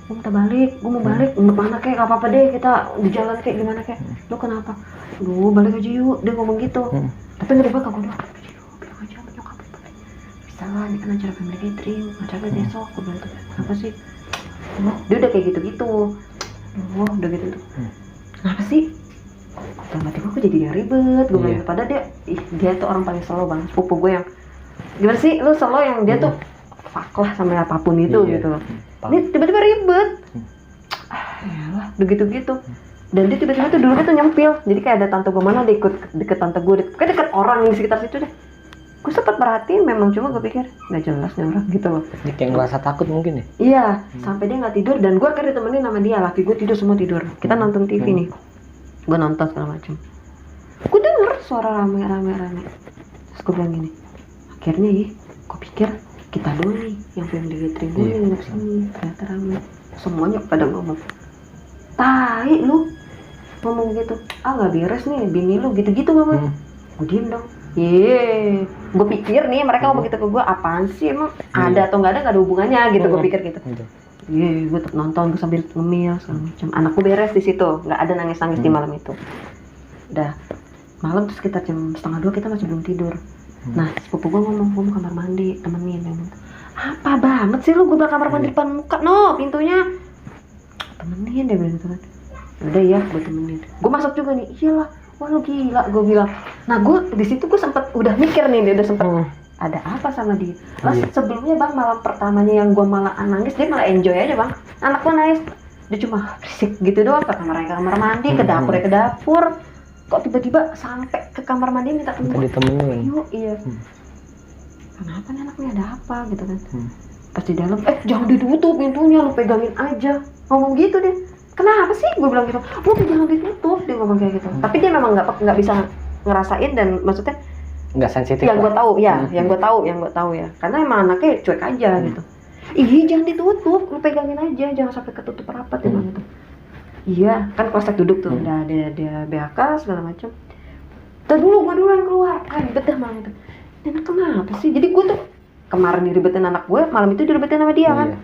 Gue mau balik, mana kek, gak apa-apa deh, kita di jalan kek, gimana kek. Lu kenapa? Lu balik aja yuk, dia ngomong gitu. Tapi gak dibaca, gue bilang aja sama nyokap balik. Bisa lah, ini kan acara family gathering, acara besok. Gue bilang tuh, kenapa sih? Dia udah kayak gitu-gitu. Udah gitu tuh. Kenapa sih? Tiba-tiba gue jadi ribet, gue bilang padahal dia tuh orang paling slow banget, sepupu gue yang gimana sih, lu slow yang dia tuh fuck lah sama apapun itu gitu loh. Ini tiba-tiba ribet. Yalah, begitu gitu. Dan dia tiba-tiba tuh dulu tuh nyempil. Jadi kayak ada tante gue mana, dia ikut deket tante gue, kayak deket orang di sekitar situ deh. Gue sempat perhatiin memang, cuma gue pikir nggak jelas nih orang gitu loh. Dia kayak ngerasa takut mungkin ya? Iya, sampai dia nggak tidur dan gue akhirnya ditemenin sama dia. Laki gue tidur, semua tidur. Kita nonton TV nih. Gue nonton segala macam. Gue denger suara rame. Terus gue bilang gini, akhirnya gue pikir kita doang nih yang family gathering gue nginep sini, ternyata rame. Semuanya pada ngomong, tai lu ngomong gitu, nggak beres nih bini lu gitu-gitu ngomong. Gue diem dong. Gue pikir nih mereka ngomong gitu ke gue, apaan sih emang ada atau nggak ada hubungannya gitu. Gue pikir gitu. Gue tetap nonton, gue sambil ngemil segala macam. Anakku beres di situ, nggak ada nangis di malam itu. Udah malam tuh sekitar jam 1:30 kita masih belum tidur. Nah, sepupu gue ngomong, gue mau kamar mandi, temenin. Apa banget sih lu, gue bilang kamar mandi depan muka, no, pintunya. Temenin dia bilang gitu kan. Udah ya, gue temenin. Gue masuk juga nih, iyalah, wah lu gila, gue bilang. Nah, gue di situ gue sempet udah mikir nih, dia udah sempet ada apa sama dia. Lah sebelumnya bang, malam pertamanya yang gue malah nangis, dia malah enjoy aja bang. Anak gue nangis, dia cuma berisik gitu doang, ke kamar mandi, ke dapur. Kok tiba-tiba sampai ke kamar mandi minta ditemenin. Yuk, iya. Kenapa nih anaknya, ada apa gitu kan. Pas di dalam, jangan ditutup pintunya, lu pegangin aja. Ngomong gitu deh. Kenapa sih? Gue bilang gitu. Lu jangan ditutup, dia ngomong kayak gitu. Tapi dia memang nggak bisa ngerasain, dan maksudnya nggak sensitif. Yang gue tahu ya, yang gue tahu ya. Karena emang anaknya cuek aja gitu. Ih, jangan ditutup, lu pegangin aja, jangan sampai ketutup rapat gitu. Iya, kan kelas duduk tuh, udah dia BAK segala macam. Tuh gue dulu yang keluar, ribet dah malam itu. Ini anak kenapa sih? Jadi gue tuh kemarin diribetin anak gue, malam itu diribetin sama dia kan.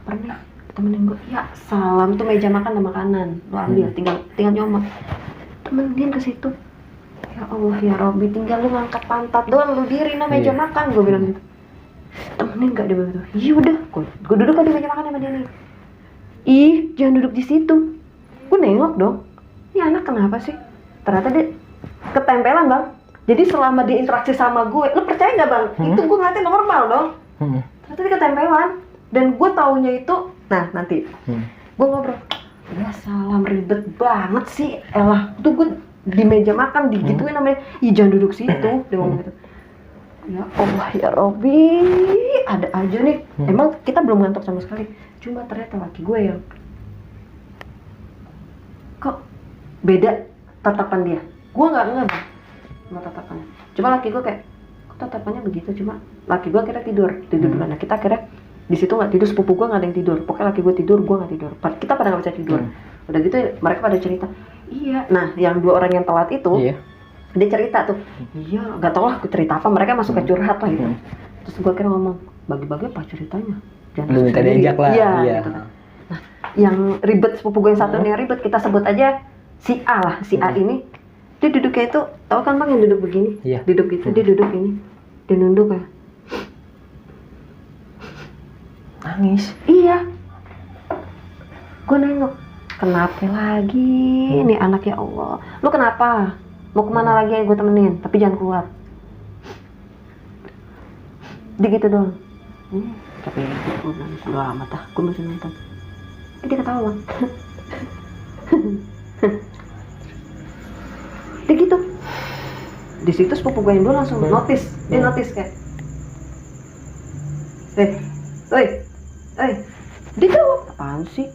Pernah temenin gue, ya salam tuh meja makan sama makanan, lu ambil, tinggal nyomot. Temenin ke situ. Ya Allah ya Robby, tinggal lu ngangkat pantat doang, lu diri no meja makan, gue bilang gitu. Temenin gak dia begitu? Iya udah, gue duduk kan di meja makan sama dia nih. Ih, jangan duduk di situ. Gue nengok dong. Ini anak kenapa sih? Ternyata dia ketempelan bang. Jadi selama dia interaksi sama gue, lu percaya nggak bang? Itu gue ngeliatnya normal dong. Ternyata dia ketempelan. Dan gue taunya itu, nah nanti gue ngobrol. Ya salam, ribet banget sih. Elah, tuh gue di meja makan digituin namanya. Ih, jangan duduk situ. Dia ngomong gitu. Ya Allah ya Robby, ada aja nih. Emang kita belum ngantuk sama sekali. Cuma ternyata laki gue yang kok beda tatapan dia. Gue nggak ngeh sama tatapannya. Cuma laki gue kayak, kok tatapannya begitu. Cuma laki gue akhirnya tidur dulu. Nah kita akhirnya di situ nggak tidur, sepupu gue nggak ada yang tidur, pokoknya laki gue tidur, gue nggak tidur, kita pada nggak bisa tidur. Udah gitu mereka pada cerita, iya, nah yang 2 orang yang telat itu dia cerita tuh, iya nggak tau lah cerita apa, mereka masuk ke curhat lah gitu. Terus gue kira ngomong, bagi-bagi apa ceritanya, jangan lu minta diajak lah. Iya gitu kan. Nah yang ribet, sepupu gue yang satu yang ribet, kita sebut aja si A lah. Si A ini dia duduknya itu, tau kan bang yang duduk begini, duduk gitu, dia duduk ini, dia nunduk ya, nangis. Iya, gue nengok, kenapa lagi nih anak, ya Allah, lu kenapa, mau kemana lagi yang gue temenin, tapi jangan keluar. Dia gitu doang. Tapi gue bilang, udah amat ah, gue masih nonton. Dia ketawa bang. Dia gitu. Di situ sepupu gue yang dulu langsung notice, dia notice kayak, dia jawab, apaan sih?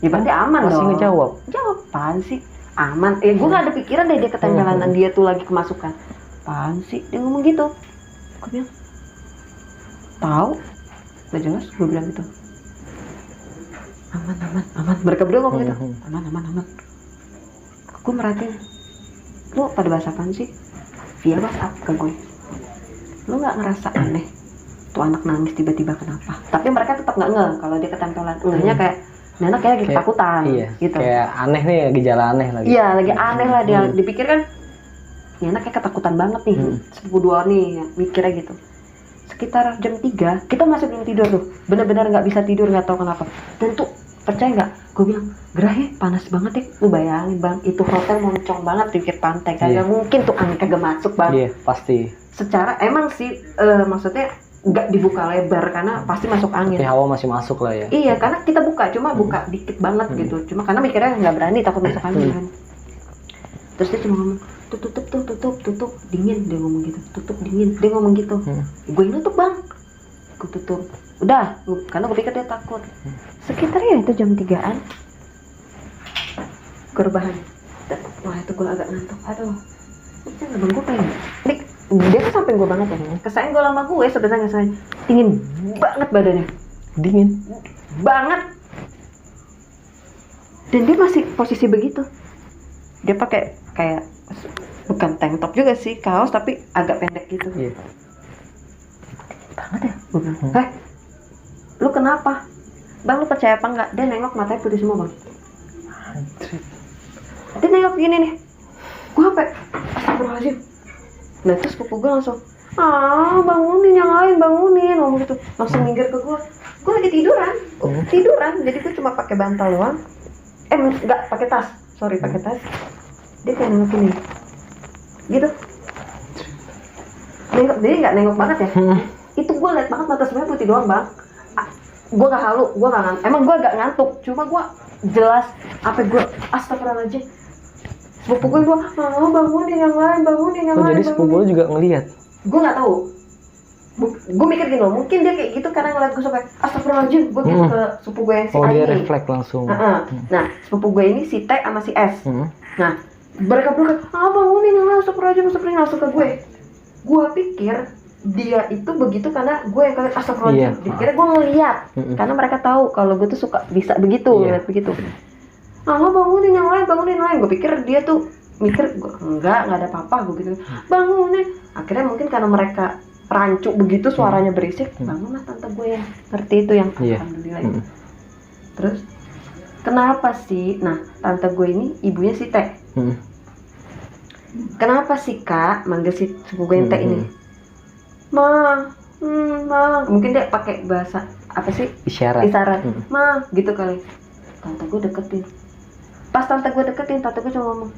Ya berarti aman masih dong. ngejawab. Jawab, apaan sih? Aman. Gue gak ada pikiran deh dia ketempelan dia tuh lagi kemasukan. Apaan sih? Dia ngomong gitu. Gue bilang, tahu? Gak jelas, gue bilang gitu. Aman. Mereka berdua ngomong gitu. Aman. Gue merhatiin, lu pada bahasa apaan sih? Via WhatsApp ke gue. Lu gak ngerasa aneh? Tuh anak nangis tiba-tiba kenapa? Tapi mereka tetap nggak ngeh kalau dia ketempelan. Ngehnya kayak, anak kayak lagi ketakutan, gitu. Kayak aneh nih, gejala aneh lagi. Iya, lagi aneh lah dia. Dipikir kan, ini anak kayak ketakutan banget nih. Sepupu 2 nih, ya, mikirnya gitu. Sekitar jam 3, kita masih belum tidur tuh. Bener-bener nggak bisa tidur, nggak tahu kenapa. Dan tuh percaya nggak? Gue bilang, gerahnya panas banget ya. Lu bayangin bang, itu hotel moncong banget di pinggir pantai. Kagak mungkin tuh angin kagak masuk bang. Iya, pasti. Secara emang sih, maksudnya nggak dibuka lebar karena pasti masuk angin. Tapi hawa masih masuk lah ya. Iya, karena kita buka, cuma buka dikit banget gitu. Cuma karena mikirnya nggak berani, takut masuk angin kan. Terus dia cuma ngomong, tutup, dingin, dia ngomong gitu. Tutup, dingin, dia ngomong gitu. Gue nutup bang, gue tutup. Udah, karena gue pikir dia takut. Sekitar ya itu jam 3-an, gue rebahan. Wah itu gue agak ngantuk, aduh. Jangan bang, gue pengen. Dia tuh samping gue banget ya. Kesain gue lama gue sebenarnya kesain. Dingin banget badannya. Dingin banget. Dan dia masih posisi begitu. Dia pakai kayak bukan tank top juga sih, kaos tapi agak pendek gitu. Iya. Banget ya, gue bilang. Lu kenapa? Bang, lu percaya apa enggak? Dia nengok matanya putih semua bang. Dia nengok gini nih. Gue sampai astagfirullahaladzim. Nah terus sepupu gue langsung, bangunin yang lain, bangunin, ngomong gitu. Langsung minggir ke gue lagi tiduran, jadi gue cuma pakai bantal doang. Enggak, pakai tas, pakai tas. Dia kayak nengok gini, gitu. Nengok, jadi nggak nengok banget ya. Itu gue liat banget mata sebenarnya putih doang bang. Gue gak halu, gue gak ngantuk. Emang gue gak ngantuk, cuma gue jelas apa gue astagfirullahaladzim. Sepupu gue bangunin yang lain. Jadi sepupu lu juga ngelihat? Gue nggak tahu. Gue mikir gini loh, mungkin dia kayak gitu karena ngeliat gue sampai astagfirullahaladzim. Gue gitu ke sepupu gue yang si A dia ini. refleks langsung. Nah sepupu gue ini si T sama si S. Nah mereka berdua bangunin yang lain, astagfirullahaladzim langsung ke gue. Gue pikir dia itu begitu karena gue yang kalian astagfirullahaladzim. Dikira gue ngeliat karena mereka tahu kalau gue tuh suka bisa begitu, ngeliat begitu. Bangunin yang lain. Gue pikir dia tuh mikir, enggak ada apa-apa, gue gitu. Bangunin. Akhirnya mungkin karena mereka rancu begitu, suaranya berisik, bangunlah tante gue yang ngerti itu yang alhamdulillah itu. Terus, kenapa sih? Nah, tante gue ini ibunya si T. Kenapa sih kak manggil si sepupu gue yang T ini? Ma, mungkin dia pakai bahasa apa sih? Isyarat. Ma, gitu kali. Tante gue deketin. Pas tante gue deketin, tante gue cuma ngomong,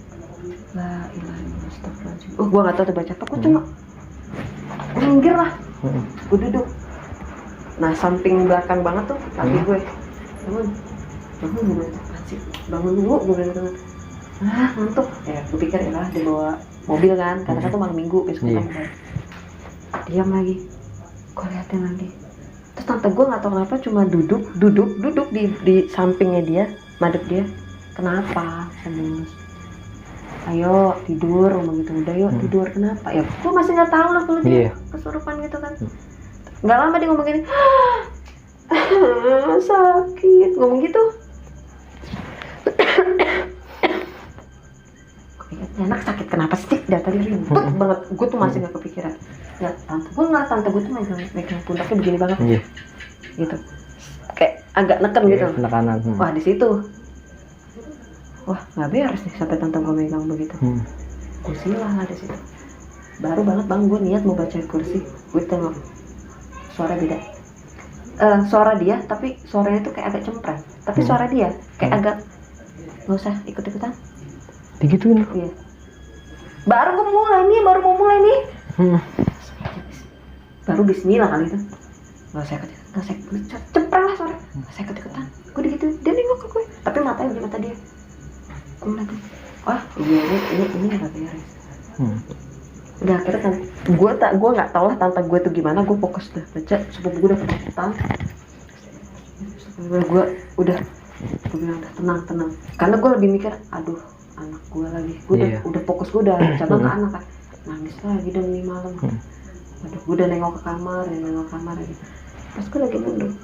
la ilaha illallah astagfirullahaladzim. Gue gak tau tuh baca apa, gue cuma minggir lah. Gue duduk. Nah samping belakang banget tuh laki gue. Bangun gue bilang, bangun dulu, gue bilang gitu. Ngantuk. Ya gue pikir ya lah dia bawa mobil kan, karena kan tuh malam minggu besok kan. Diam lagi, gue liatin lagi. Terus tante gue nggak tahu kenapa cuma duduk di sampingnya dia, madep dia. Kenapa? Serius. Ayo tidur, ngomong gitu. Udah yuk tidur. Kenapa? Ya gue masih nggak tahu lah kalau dia kesurupan gitu kan. Nggak lama dia ngomong gini, sakit ngomong gitu. Enak sakit kenapa sih? Dari tadi ribet banget. Gue tuh masih nggak kepikiran. Ya tante gue nggak, tante gue tuh megang pundaknya begini banget. Iya. Gitu. Kayak agak neken gitu. Penekanan. Wah di situ. Wah nggak beres nih sampai tante gue megang begitu. Gue silah di situ. Baru banget bang gue niat mau baca kursi. Gue tengok suara beda. Suara dia tapi suaranya tuh kayak agak cempreng. Tapi suara dia kayak agak nggak usah ikut-ikutan. Digituin. Iya. Baru mau mulai nih. Baru bismillah kali itu. Nggak usah cempreng lah suara. Nggak usah ikut-ikutan. Gue digituin, dia nengok ke gue. Tapi matanya di mata dia. Gue ngeliatin, wah iya ini nggak beres. Udah akhirnya kan, gue nggak tahu lah tante gue tuh gimana. Gue fokus dah baca, sepupu gue udah ketakutan. Gue bilang udah tenang. Karena gue lebih mikir, aduh anak gue lagi. Gue udah fokus, gue udah cabang ke anak kan. Nangis lagi dong nih malam. Aduh, gue udah nengok ke kamar lagi. Pas gue lagi nunduk,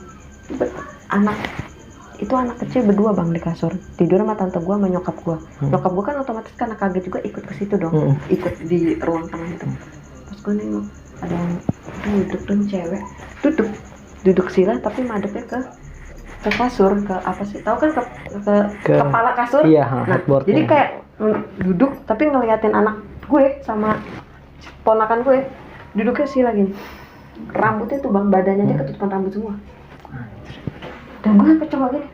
anak kecil berdua bang di kasur, tidur sama tante gue sama nyokap gue. Nyokap gue kan otomatis karena kaget juga ikut ke situ dong, ikut di ruang tengah itu. Pas gue nengok ada yang duduk dan cewek duduk sila tapi madepnya ke kasur, ke apa sih? Tahu kan ke kepala kasur? Iya, nah, jadi kayak duduk tapi ngeliatin anak gue sama ponakan gue duduknya sila gini. Rambutnya tuh bang, badannya dia ketutupan rambut semua. Dan gue sampai coba gini.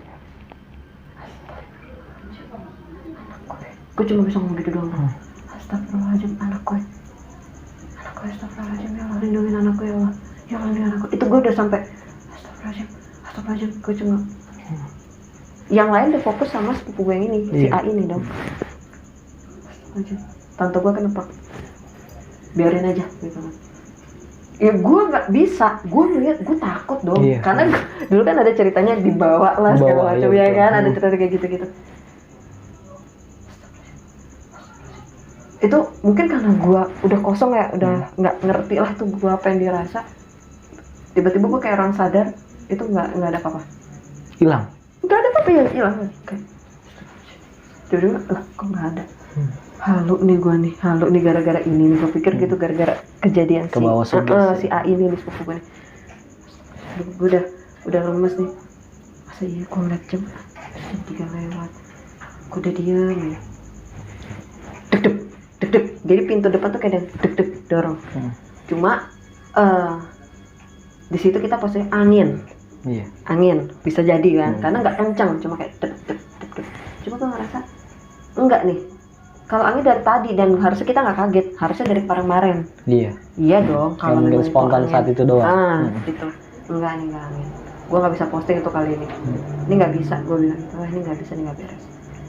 Gue cuma bisa ngomong gitu doang. Astagfirullahaladzim, anak gue astagfirullahaladzim, ya Allah lindungin anakku ya Allah. Ya Allah lindungin anakku. Itu gue udah sampai astagfirullahaladzim. Gue cuma yang lain udah fokus sama sepupu gue yang ini, si A ini dong. Tante gue kenapa? Biarin aja gitu kan. Ya gue nggak bisa, gue ngeliat, gue takut dong, karena dulu kan ada ceritanya dibawa lah segala macam ya kan, ada cerita kayak gitu. Itu mungkin karena gue udah kosong ya, udah nggak ngerti lah tuh gue apa yang dirasa. Tiba-tiba gue kayak orang sadar, itu nggak ada apa-apa. Hilang. Nggak ada apa-apa ya, hilang. Jadi lah, kok nggak ada. Halu nih gara-gara ini nih, gue pikir gitu gara-gara kejadian si A ini di sepupu gue nih. Gue udah lemes nih. Masa iya gue ngeliat jam 3 lewat, gue udah diem ya. Deg-deg. Jadi pintu depan tuh kayak deg-deg dorong. Cuma di situ kita posisi angin. Iya. Angin bisa jadi kan, karena nggak kencang, cuma kayak deg. Cuma gue ngerasa enggak nih. Kalau angin dari tadi dan harusnya kita nggak kaget, harusnya dari kemarin. Iya dong. Kalau mungkin spontan saat itu doang. Gitu. Enggak angin. Gue nggak bisa posting itu kali ini. Ini nggak bisa, gue bilang gitu. Ini nggak bisa, ini nggak beres.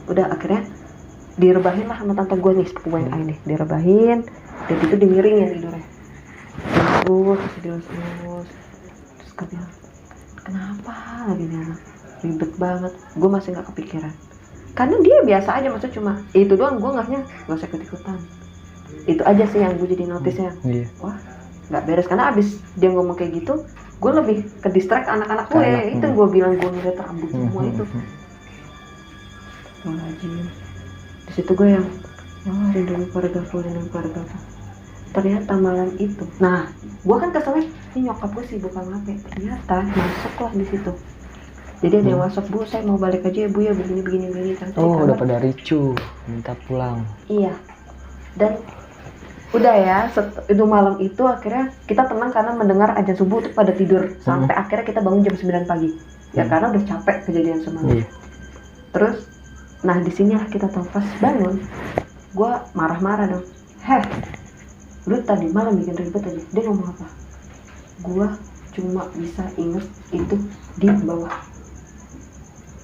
Udah akhirnya direbahin lah sama tante gue nih, sepupu gue yang ini. Direbahin, dan itu dimiringin tidurnya. Terus. Terus gue bilang, kenapa lagi nih anak? Ribet banget. Gue masih nggak kepikiran. Karena dia biasa aja, maksudnya cuma itu doang. Gue nggak usah ikut-ikutan. Itu aja sih yang gue jadi notice-nya. Wah nggak beres, karena abis dia ngomong kayak gitu gue lebih ke distract anak-anak gue. Itu gue bilang gue ngeliat rambut semua itu. Di situ gue yang lindungi keluarga gue. Ternyata malam itu, nah gue kan keselnya ini nyokap gue sibuk sama HP. Ternyata masuklah di situ. Jadi ada yang masuk, bu saya mau balik aja ya bu ya, begini kan. Oh udah pada ricu minta pulang. Iya. Dan udah ya, itu malam itu akhirnya kita tenang karena mendengar azan subuh tuh pada tidur. Sampai akhirnya kita bangun jam 9 pagi. Ya karena udah capek kejadian semalam. Terus, nah di sini lah kita tahu pas bangun, gue marah-marah dong. Lu tadi malam bikin ribet aja. Dia ngomong apa? Gue cuma bisa inget itu di bawah.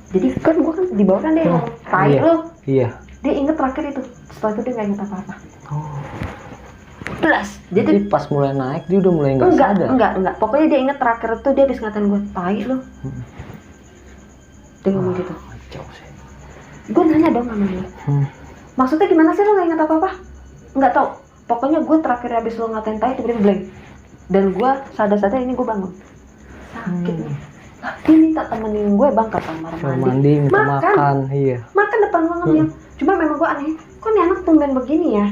Jadi kan gue kan di bawah kan dia ngomong tai lo. Iya. Dia inget terakhir itu. Setelah itu dia nggak inget apa-apa. Plus. Jadi pas mulai naik dia udah mulai nggak sadar. Enggak. Pokoknya dia inget terakhir itu dia habis ngatain gue tai lo. Dia ngomong gitu. Gue nanya dong sama dia. Maksudnya gimana sih lo nggak inget apa-apa? Nggak tahu. Pokoknya gue terakhir habis lo ngatain tai tiba-tiba blank. Dan gue sadar-sadar ini gue bangun. Sakit nih. Lah, dia minta temenin gue bang ke kamar Kamar mandi, mandi, minta makan, iya. makan depan gue ngemil. Cuma memang gue aneh, kok nih anak tumben begini ya?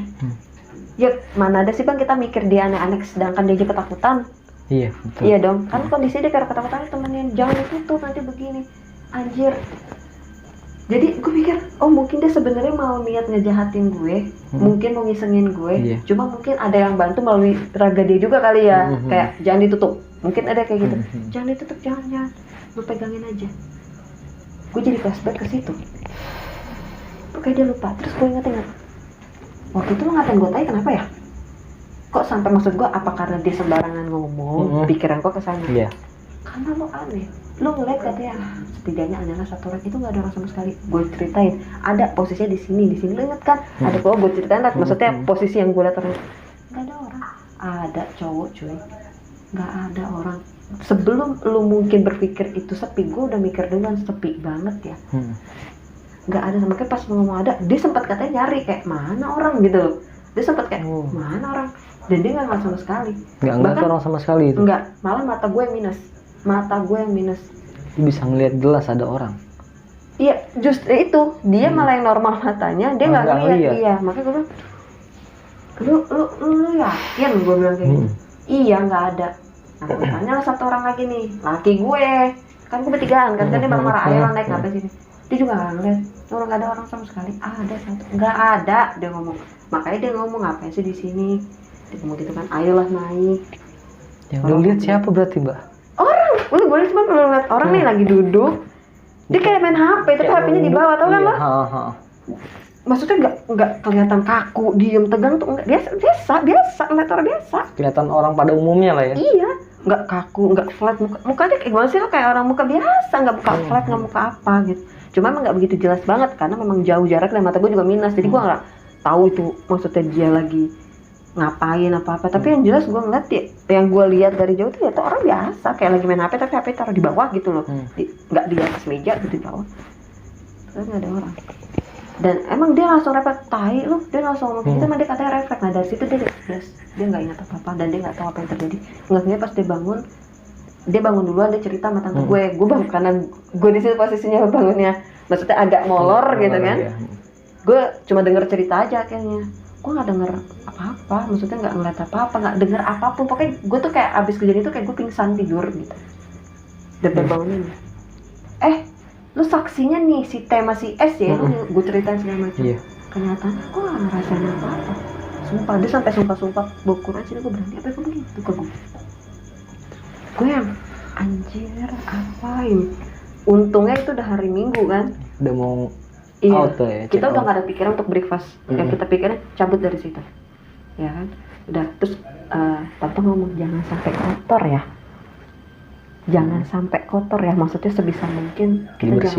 Ya mana ada sih bang kita mikir dia aneh-aneh sedangkan dia aja ketakutan. Iya, betul. Iya dong, kan kondisi dia karena ketakutan temenin, jangan ditutup nanti begini, anjir. Jadi gue pikir, oh mungkin dia sebenarnya mau niat ngejahatin gue, mungkin mau ngisengin gue, Iya. cuma mungkin ada yang bantu melalui raga dia juga kali ya, kayak jangan ditutup, mungkin ada kayak gitu, jangan ditutup, jangan, lu pegangin aja. Gue jadi flashback ke situ, kayak dia lupa, terus gue inget-inget, waktu itu lo ngatain gue tanya kenapa ya? Kok sampai maksud gue apa karena dia sembarangan ngomong, pikiran gue kesana. Iya. Karena lo aneh, lo ngeliat katanya setidaknya adalah satu orang itu nggak ada orang sama sekali. Gue ceritain, ada posisinya di sini lo inget kan? Ada kok gue ceritain lah, maksudnya posisi yang gue liat orang nggak ada orang, ada cowok cuy, nggak ada orang. Sebelum lo mungkin berpikir itu sepi, gue udah mikir duluan sepi banget ya. Nggak ada, makanya pas ngomong ada, dia sempat katanya nyari kayak mana orang gitu loh. Dia sempat kayak mana orang, dan dia nggak ngeliat sama sekali. Nggak ngeliat orang sama sekali itu. Nggak, malah mata gue yang minus. Dia bisa ngeliat jelas ada orang. Iya, justru itu dia malah yang normal matanya, dia nggak ngeliat. Iya, makanya gue bilang, lu yakin? Gue bilang kayak gitu. Iya, nggak ada. Nah, tanya lah satu orang lagi nih, laki gue, kan gue bertigaan, kan dia marah-marah, ayo lah naik ngapain sini? Dia juga nggak ngeliat, orang nggak ada orang sama sekali. Ada satu, nggak ada, dia ngomong. Makanya dia ngomong ngapain sih di sini? Dia ngomong gitu kan, ayolah naik. Yang lu lihat siapa berarti mbak? Lu boleh cuma kalau ngeliat orang nih lagi duduk, dia kayak main HP, tapi HP-nya di bawah, tau kan lo? Maksudnya nggak kelihatan kaku, diem, tegang tuh enggak, biasa, ngeliat orang biasa. Kelihatan orang pada umumnya lah ya? Iya, nggak kaku, nggak flat, mukanya kayak gimana sih lo, kayak orang muka biasa, nggak muka flat, nggak muka apa gitu. Cuma emang nggak begitu jelas banget, karena memang jauh jarak dan mata gue juga minus, jadi gue nggak tahu itu maksudnya dia lagi ngapain apa-apa, tapi yang jelas gue ngeliat ya, yang gue lihat dari jauh tuh ya tuh orang biasa kayak lagi main HP tapi HP taruh di bawah gitu loh, nggak di atas meja gitu, di bawah, terus nggak ada orang. Dan emang dia langsung refleks, tai lu, dia langsung ngomong gitu, emang dia katanya refleks. Nah dari situ dia nggak ingat apa-apa dan dia nggak tahu apa yang terjadi. Nggaknya pas dia bangun duluan, dia cerita sama tante gue bangun karena gue di situ posisinya bangunnya, maksudnya agak molor gitu kan. Iya. Gue cuma denger cerita aja kayaknya. Gue nggak denger apa-apa, maksudnya nggak ngeliat apa-apa, nggak denger apapun. Pokoknya gue tuh kayak abis kejadian itu kayak gue pingsan tidur gitu. Dan bangunin. Lu saksinya nih si T sama si S ya, gue ceritain segala macam. Iya. Kenyataannya gue nggak ngerasain apa-apa. Sumpah, dia sampai sumpah bokur aja, gue berhenti apa gue gitu ke gue. Gue yang anjir apain. Untungnya itu udah hari Minggu kan. Udah mau iya, out ya. Kita udah nggak ada pikiran untuk breakfast. Yang kita pikirin cabut dari situ. Ya kan. Udah terus tante ngomong jangan sampai kotor ya. Jangan sampai kotor ya, maksudnya sebisa mungkin kita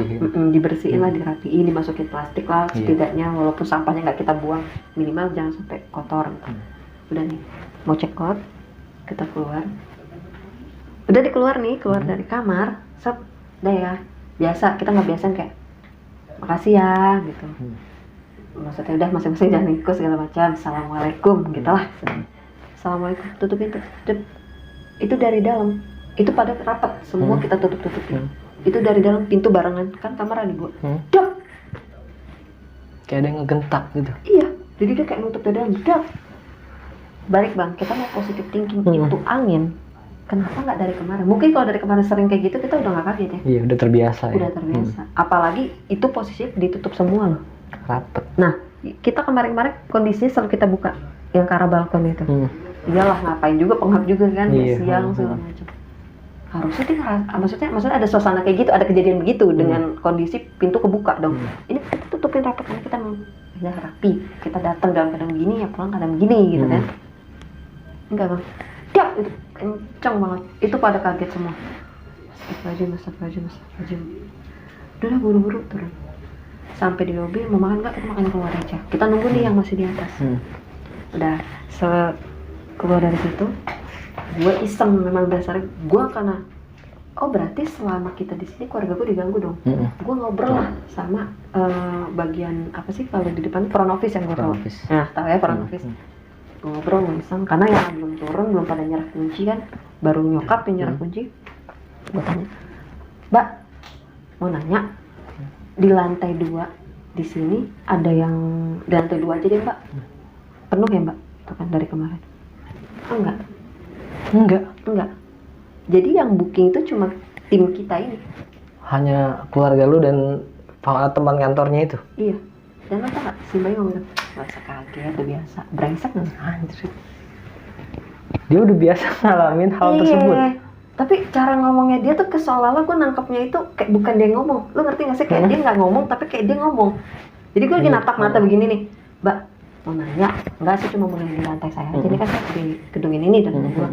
dibersihin lah, dirapiin, dimasukin plastik lah, setidaknya walaupun sampahnya nggak kita buang, minimal jangan sampai kotor. Udah nih, mau check out, kita keluar. Udah keluar dari kamar, udah ya, biasa, kita nggak biasa kayak makasih ya gitu. Maksudnya udah masing-masing jangan ikut segala macam, assalamualaikum gitu lah. Assalamualaikum, tutupin, tutup. Itu dari dalam. Itu pada rapat semua kita tutup-tutupin. Itu dari dalam pintu barengan, kan kamar adik gue. Dok. Kayak ada yang ngegentak gitu. Iya, jadi dia kayak nutup dari dalam. Dok. Balik bang, kita mau positive thinking. Itu angin. Kenapa nggak dari kemarin? Mungkin kalau dari kemarin sering kayak gitu kita udah nggak kaget ya. Iya, udah terbiasa ya. Udah terbiasa. Apalagi itu posisinya ditutup semua loh. Rapet. Nah, kita kemarin-kemarin kondisinya selalu kita buka yang ke arah balkon itu. Iyalah ngapain juga, penghap juga kan, siang segala macam. Harusnya dia maksudnya ada suasana kayak gitu, ada kejadian begitu dengan kondisi pintu kebuka dong. Ini kita tutupin rapat karena kita udah rapi, kita datang dalam keadaan begini ya pulang keadaan begini gitu kan. Enggak bang, dak itu kencang banget, itu pada kaget semua. Astagfirullahaladzim. Udah buru-buru turun, sampai di lobi mau makan nggak, kita makan keluar aja, kita nunggu nih yang masih di atas. Udah keluar dari situ, gue iseng memang dasarnya gue karena berarti selama kita di sini keluarga gue diganggu dong. Gue ngobrol lah sama bagian apa sih kalau di depan front office yang gue tahu. Nah tahu ya front office. Gue ngobrol iseng karena yang belum turun belum pada nyerah kunci kan, baru nyokap yang nyerah kunci. Gue tanya Mbak mau nanya, di lantai 2 di sini ada yang di lantai 2 aja deh Mbak, penuh ya Mbak? Itu kan dari kemarin. Enggak. Jadi yang booking itu cuma tim kita ini. Hanya keluarga lu dan teman kantornya itu? Iya. Dan lo tau gak, si Mbak ngomong, gak usah kaget, udah biasa. Brengsek gak? Anjir. Dia udah biasa ngalamin hal tersebut. Tapi cara ngomongnya dia tuh seolah-olah gue nangkepnya itu kayak bukan dia ngomong. Lo ngerti gak sih? Kayak dia gak ngomong, tapi kayak dia ngomong. Jadi gue lagi natap mata begini nih. Mbak, mau nanya? Enggak sih, cuma mau nanya di lantai saya. Jadi kan saya di gedung ini dan gue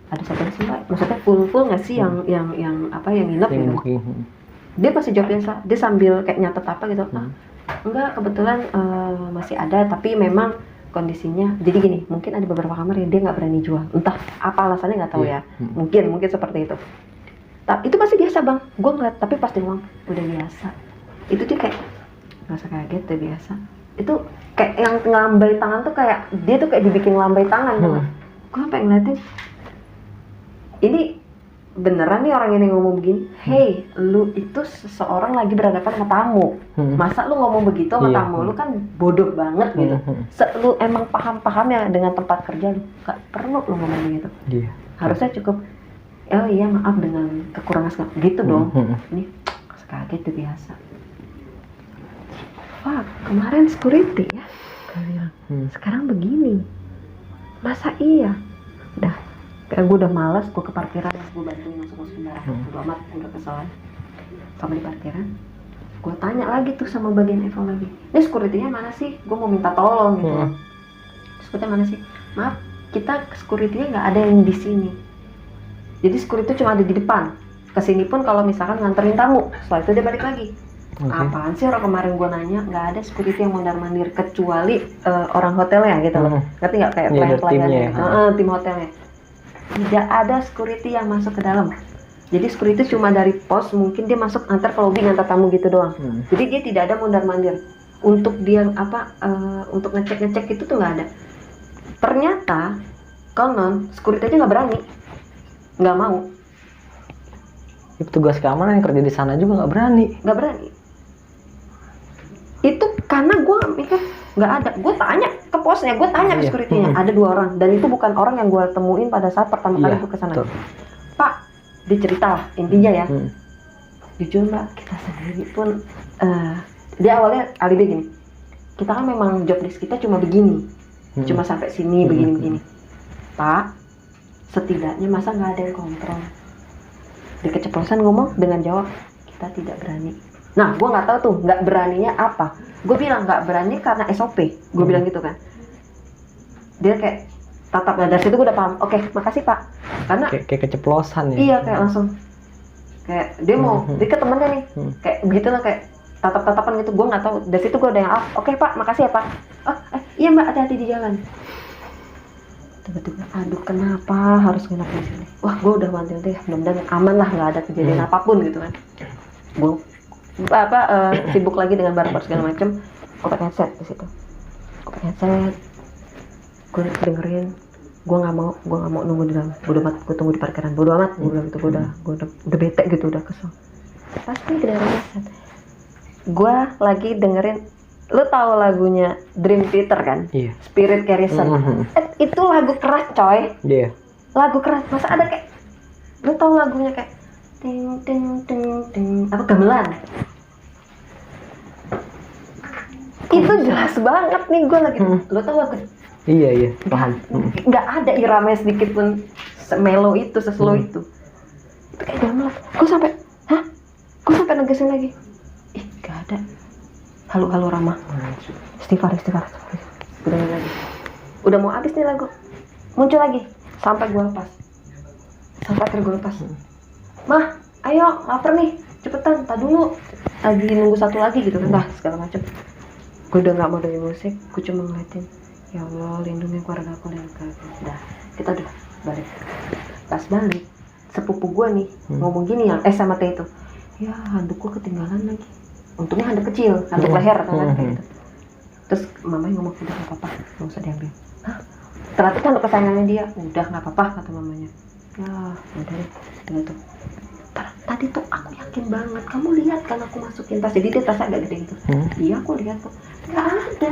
ada satu sih Mbak. Maksudnya full nggak sih yang nginep gitu. Dia pasti jawabnya dia sambil kayak nyatet apa gitu. Enggak, kebetulan masih ada, tapi memang kondisinya jadi gini, mungkin ada beberapa kamar yang dia nggak berani jual, entah apa alasannya nggak tahu ya. Mungkin seperti itu. Tapi itu pasti biasa Bang, gue ngeliat, tapi pasti ngomong udah biasa. Itu dia kayak nggak usah kaget, udah biasa. Itu kayak yang ngelambai tangan tuh kayak dia tuh kayak dibikin lambai tangan. Gue sampai ngeliatin, ini beneran nih orang ini ngomong begini. Hey, lu itu seseorang lagi berhadapan sama tamu. Masa lu ngomong begitu sama tamu? Lu kan bodoh banget gitu. Lu emang paham ya dengan tempat kerja lu. Gak perlu lu ngomong begitu. Harusnya cukup, oh iya maaf dengan kekurangan segala gitu dong. Ini kaget tuh biasa. Wah, kemarin security ya. Gue bilang, sekarang begini. Masa iya? Udah. Kayak gue udah malas, gue ke parkiran, gue bantuin masuk kendaraan. Udah amat, udah kesalahan. Sampai di parkiran, gue tanya lagi tuh sama bagian Evo lagi. Ini security-nya mana sih? Gue mau minta tolong gitu. Security mana sih? Maaf, kita security-nya nggak ada yang di sini. Jadi security cuma ada di depan. Kesini pun kalau misalkan nganterin tamu, setelah itu dia balik lagi. Apaan sih orang kemarin gue nanya, nggak ada security yang mondar-mandir kecuali orang hotelnya gitu loh. Ngerti nggak kayak pelayan-pelayan tim hotelnya. Tidak ada security yang masuk ke dalam. Jadi security cuma dari pos, mungkin dia masuk antar ke lobby ngantar tamu gitu doang. Jadi dia tidak ada mondar-mandir. Untuk dia untuk ngecek itu tuh nggak ada. Ternyata konon security aja nggak berani, nggak mau. Ya, petugas keamanan yang kerja di sana juga nggak berani. Itu karena gue mikir nggak ada. Gue tanya ke posnya, gue tanya ke security-nya, ada 2 orang, dan itu bukan orang yang gue temuin pada saat pertama kali gue kesana. Pak, dia cerita lah intinya ya. Jujur Mbak, kita sendiri pun dia awalnya alibi gini. Kita kan memang job desk kita cuma begini, cuma sampai sini begini. Pak, setidaknya masa nggak ada yang kontrol? Di keceplosan ngomong dengan jawab kita tidak berani. Nah, gue nggak tahu tuh nggak beraninya apa. Gue bilang nggak berani karena SOP. Gue bilang gitu kan. Dia kayak tatap dari situ gue udah paham. Oke, makasih Pak. Karena kayak keceplosan ya. Iya, kayak langsung kayak dia mau dia ke temennya nih. Kayak begitu lah, kayak tatap-tatapan gitu. Gue nggak tahu. Dari situ gue udah yang oke Pak, makasih ya Pak. Iya Mbak, hati-hati di jalan. Tiba-tiba, aduh kenapa harus nginep di sini? Wah, gue udah wanti deh. Mudah-mudahan aman lah, nggak ada kejadian apapun gitu kan. Gue sibuk lagi dengan barang segala macem. Gue pakai headset di situ. Gue dengerin. Gue nggak mau nunggu di dalam. Bodo amat, gue tunggu di parkiran. Bodo amat, gue bilang gitu. Gue udah bete gitu, udah kesel. Pasti kedengeran headset. Gue lagi dengerin. Lu tahu lagunya Dream Theater kan? Iya. Spirit Carrison. Itu lagu keras coy. Iya. Lagu keras. Masa ada kayak, lu tahu lagunya kayak ting ting ting ting apa gamelan? Itu jelas banget nih gue lagi. Lu tahu lagu? Iya paham. Nggak ada iramanya sedikit pun semelo itu, seslow itu. Itu kayak gamelan. Gue sampai negesin lagi. Nggak ada. Halo Rama. Istighfar. Udah lagi. Udah mau habis nih lagu. Muncul lagi. Sampai gue lepas. Mah, ayo lapar nih. Cepetan, tak dulu. Lagi nunggu satu lagi gitu kan. Segala macam. Gue udah nggak mau dengerin musik. Gue cuma ngeliatin. Ya Allah, lindungi keluarga aku. Dah, kita udah balik. Pas balik, sepupu gue nih ngomong gini yang sama Teh itu. Ya, handukku ketinggalan lagi. Untungnya handuk kecil, handuk leher kan kayak gitu. Terus mamanya ngomong, udah nggak apa-apa, nggak usah diambil. Ternyata itu handuk kesayangannya dia. Udah nggak apa-apa kata mamanya. Ya udah deh, gitu. tadi tuh aku yakin banget, kamu lihat kan aku masukin tas, jadi dia tasnya agak gede gitu. Iya aku lihat kok, nggak ada.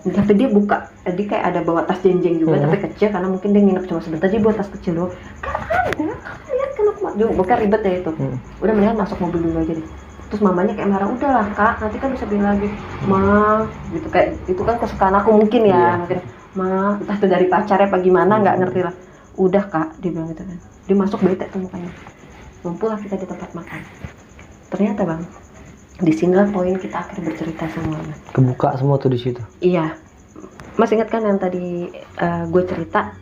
Tapi dia buka, dia kayak ada bawa tas jenjeng juga, tapi kecil karena mungkin dia nginep cuma sebentar, dia bawa tas kecil doang. Nggak ada, kamu lihat kan aku bukan ribet ya itu. Udah mendingan masuk mobil dulu aja deh. Terus mamanya kayak marah, udahlah kak, nanti kan bisa bilang lagi, ma, gitu kayak itu kan kesukaan aku mungkin ya, mungkin ma, entah itu dari pacarnya apa gimana, nggak ngerti lah. Udah kak, dia bilang gitu kan. Dia masuk bete tuh mukanya. Ngumpullah kita di tempat makan. Ternyata bang, di sinilah poin kita akhirnya bercerita semuanya. Kebuka semua tuh di situ. Iya, Mas ingat kan yang tadi gue cerita,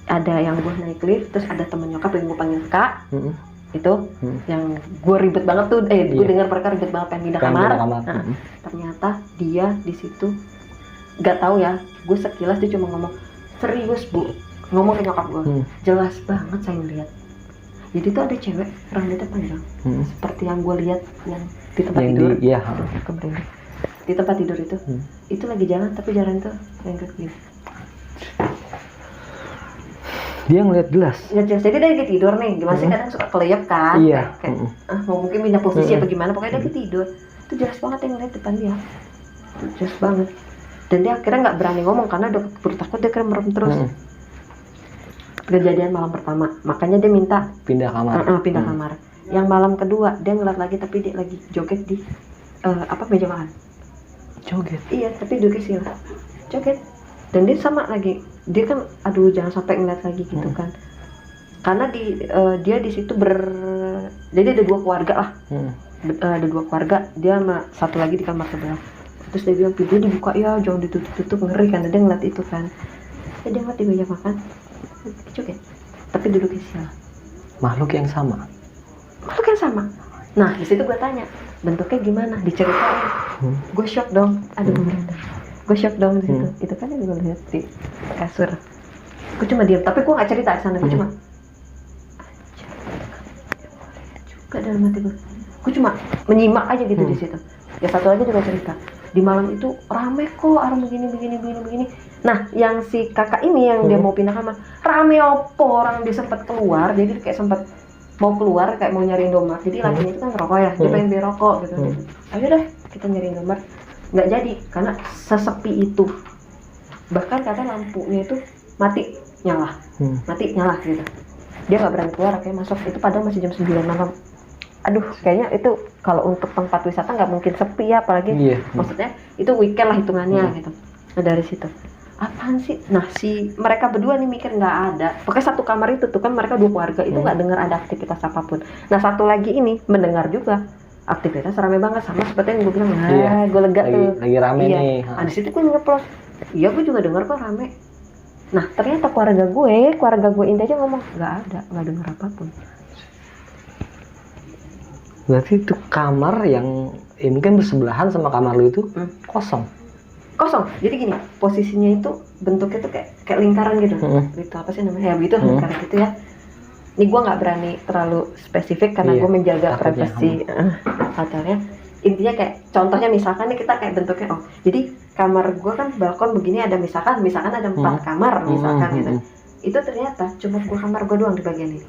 ada yang gue naik lift, terus ada temen nyokap yang gue panggil kak. Itu yang gue ribet banget tuh, gue dengar mereka ribet banget pengen pindah kamar. Nah, ternyata dia di situ nggak tahu ya, gue sekilas dia cuma ngomong serius bu, ngomong ke nyokap gue, jelas banget saya ngeliat. Jadi tuh ada cewek rambutnya panjang, seperti yang gue lihat yang di tempat yang tidur. Iya. Kemarin di tempat tidur itu lagi jalan, tapi jalan tuh yang ke kiri. Dia ngeliat jelas. Nggak jelas, jadi dia lagi tidur nih, gimana sih kadang suka keleyap kan, Iya. kayak mau mungkin pindah posisi apa gimana, pokoknya dia lagi tidur. Itu jelas banget yang ngeliat depan dia, jelas banget. Dan dia akhirnya nggak berani ngomong karena udah keburu takut, dia kira merem terus. Kejadian malam pertama, makanya dia minta pindah kamar. Pindah kamar. Yang malam kedua dia ngeliat lagi, tapi dia lagi joget di meja makan. Joget? Iya, tapi joget sih lah, joget. Dan dia sama lagi, dia kan aduh jangan sampai ngeliat lagi gitu kan, karena dia di situ jadi ada 2 keluarga lah. Ada 2 keluarga, dia sama satu lagi di kamar sebelah. Terus dia bilang pintu dibuka ya, jangan ditutup, ngeri kan, dia ngeliat itu kan. Dia ngeliat di meja makan joget, tapi duduk di sini. Makhluk yang sama. Nah di situ gue tanya bentuknya gimana, diceritain. Gue shock dong, gue shock dong di situ. Itu kan yang gue lihat di kasur. Gue cuma diam, tapi gue nggak cerita ke sana. Gue cuma juga dalam hati gue cuma menyimak aja gitu di situ. Ya satu lagi juga cerita, di malam itu rame kok, orang begini. Nah yang si kakak ini yang dia mau pindah kamar, rame opo, orang dia sempat keluar, jadi kayak sempat mau keluar kayak mau nyari Indomaret. Jadi lakinya itu kan ngerokok ya, dia pengen beli rokok gitu. Ayo deh kita nyari Indomaret, nggak jadi karena sesepi itu. Bahkan katanya lampunya itu mati nyala gitu. Dia nggak berani keluar, kayak masuk itu padahal masih jam 9 malam. Aduh, kayaknya itu kalau untuk tempat wisata nggak mungkin sepi ya, apalagi maksudnya itu weekend lah hitungannya gitu. Nah dari situ, apaan sih? Nah si mereka berdua nih mikir nggak ada. Pokoknya satu kamar itu tuh kan mereka 2 keluarga itu nggak dengar ada aktivitas apapun. Nah satu lagi ini mendengar juga aktivitas rame banget, sama seperti yang gue bilang, gue lega tuh. Lagi rame nih. Nah di situ gue nyeplos, iya gue juga dengar kok rame. Nah ternyata keluarga gue Indah aja ngomong nggak dengar apapun. Berarti itu kamar yang mungkin bersebelahan sama kamar lu itu kosong. Jadi gini, posisinya itu bentuknya tuh kayak lingkaran gitu. Gitu apa sih namanya? Ya begitu, lingkaran gitu ya. Ini gue nggak berani terlalu spesifik karena gue menjaga privasi hotelnya. Intinya kayak contohnya misalkan nih kita kayak bentuknya jadi kamar gue kan balkon begini, ada misalkan ada 4 kamar misalkan gitu. Itu ternyata cuma kamar gue doang di bagian ini.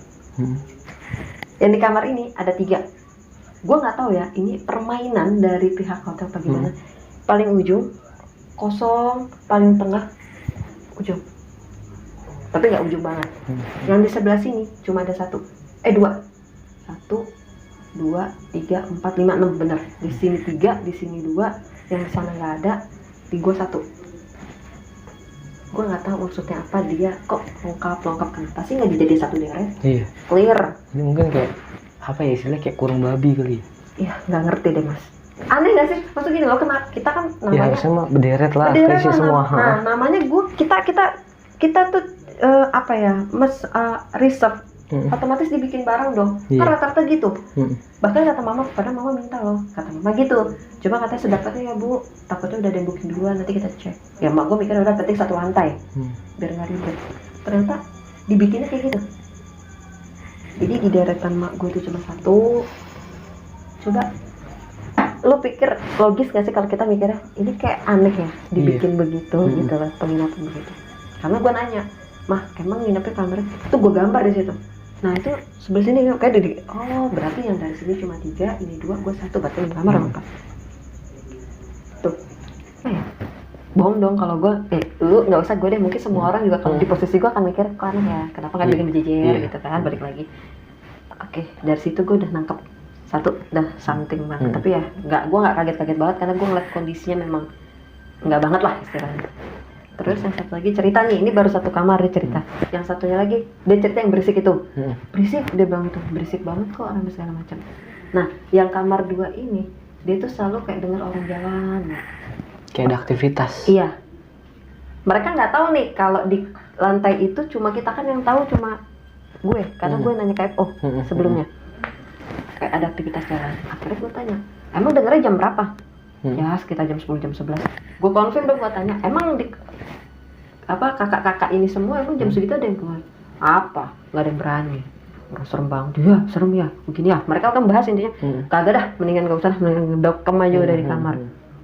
Yang di kamar ini ada 3. Gue nggak tahu ya, ini permainan dari pihak hotel apa gimana. Paling ujung kosong, paling tengah ujung, tapi nggak ujung banget. Yang di sebelah sini cuma ada 2, 1, 2, 3, 4, 5, 6 bener. Di sini 3, di sini 2, yang di sana nggak ada. Di gue 1. Gue nggak tahu maksudnya apa, dia kok lengkap kenapa sih nggak dijadiin satu deret? Clear. Ini mungkin kayak apa ya, istilahnya kayak kurung babi kali. Iya, nggak ngerti deh mas. Aneh nggak sih? Maksud gini loh, kita kan namanya. Ya harusnya mah berderet lah semua. Nah, namanya kita tuh reserve. Otomatis dibikin barang dong. Kan rata-rata gitu. Bahkan kata mama minta loh, kata mama gitu. Coba katanya sedapatnya ya bu, takutnya udah ada yang booking duluan, nanti kita cek. Ya mak gue mikir udah penting 1 lantai, biar nggak ribet. Ternyata dibikinnya kayak gitu. Jadi di deretan mak gue itu cuma 1. Coba lo pikir logis gak sih kalau kita mikirnya ini kayak aneh ya dibikin begitu gitu loh, penginapan begitu. Karena gue nanya, mah emang nginepnya kamar itu, gue gambar di situ Nah itu sebelah sini kayak oh berarti yang dari sini cuma 3, ini 2, gue 1, berarti ini kamar lengkap. Tuh, bohong dong kalau gue, lu nggak usah gue deh, mungkin semua orang juga kalau di posisi gue akan mikir kok aneh ya, kenapa nggak bikin berjejer gitu kan, balik lagi. Oke, dari situ gue udah nangkep satu, udah something banget. Tapi ya gue nggak kaget-kaget banget karena gue ngeliat kondisinya memang nggak banget lah istilahnya. Terus yang satu lagi cerita nih, ini baru satu kamar dia cerita. Yang satunya lagi dia cerita yang berisik itu, berisik dia bilang itu berisik banget kok orang segala macam. Nah yang kamar 2 ini dia tuh selalu kayak dengar orang jalan. Kayak ada aktivitas. Iya. Mereka nggak tahu nih kalau di lantai itu cuma kita kan yang tahu cuma gue, karena gue nanya ke FO sebelumnya. Kayak ada aktivitas jalan. Akhirnya gue tanya, emang dengernya jam berapa? Ya sekitar jam 10, jam 11. Gue confirm dong, gue tanya, emang di kakak-kakak ini semua emang jam segitu ada yang keluar? Apa? Nggak ada yang berani. Nggak serem banget. Iya serem ya, begini ya. Mereka akan bahas intinya, kagak dah, mendingan gak usah, mendingan ngedokem aja dari kamar.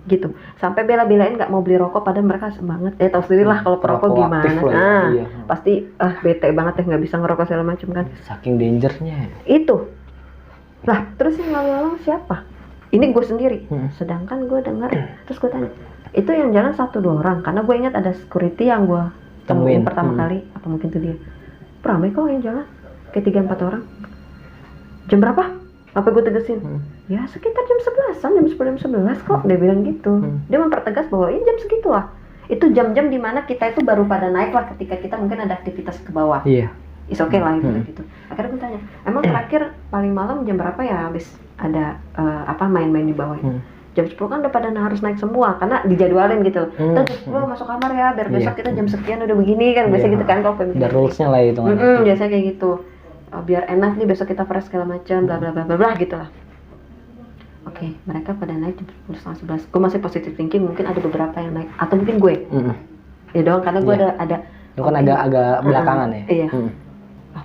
Gitu. Sampai bela-belain nggak mau beli rokok, padahal mereka semangat. Tahu sendiri lah kalau perokok gimana. Nah, iya. Pasti bete banget ya nggak bisa ngerokok segala macam kan. Saking dangernya. Itu. Lah, terus yang lalu siapa? Ini gue sendiri. Sedangkan gue dengar, terus gue tanya, itu yang jalan 1-2 orang, karena gue ingat ada security yang gue temuin pertama kali, apa mungkin itu dia. Ramai kok yang jalan, kayak 3-4 orang. Jam berapa? Apa gue tegesin? Ya sekitar jam 11-an, jam 10, jam 11 kok. Dia bilang gitu. Dia mempertegas bahwa ini jam segitulah. Itu jam-jam dimana kita itu baru pada naik lah, ketika kita mungkin ada aktivitas ke bawah. Iya. Is okay lah gitu. Akhirnya gue tanya, emang terakhir paling malam jam berapa ya habis ada main-main di bawah? Jam 10 kan udah pada harus naik semua karena dijadwalin gitu. Terus jam 10 masuk kamar ya, biar besok kita jam sekian udah begini kan, biasa gitu kan kalau family. Ada rulesnya lah itu. Biasanya kayak gitu. Biar enak nih besok kita fresh segala macam, bla bla bla bla gitu lah. Oke, mereka pada naik jam 10, 11. Gue masih positive thinking, mungkin ada beberapa yang naik atau mungkin gue. Ya dong, karena gue ada. Lu kan agak belakangan ya. Iya.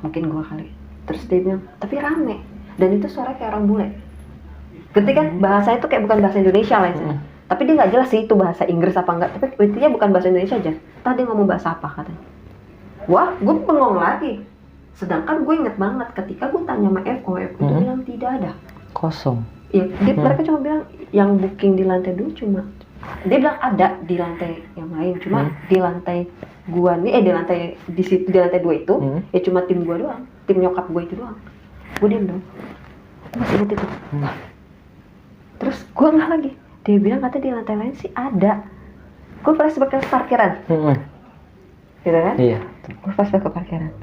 Mungkin gue kali. Terus dia bilang, tapi rame. Dan itu suara kayak orang bule. Ketika kan bahasa itu kayak bukan bahasa Indonesia lah ya. Tapi dia nggak jelas sih itu bahasa Inggris apa enggak. Tapi intinya bukan bahasa Indonesia aja. Tadi ngomong bahasa apa katanya. Wah, gue bengong lagi. Sedangkan gue inget banget ketika gue tanya sama FO itu bilang tidak ada. Kosong. Iya, mereka cuma bilang yang booking di lantai 2 cuma. Dia bilang ada di lantai yang lain, cuma di lantai gua nih, di lantai di situ, di lantai 2 itu ya cuma tim gua doang, tim nyokap gua itu doang. Gua diam dong, masih inget itu. Terus gua nggak lagi, dia bilang katanya di lantai lain sih ada. Gua flashback ke parkiran, gitu kan? Iya. Gua flashback ke parkiran.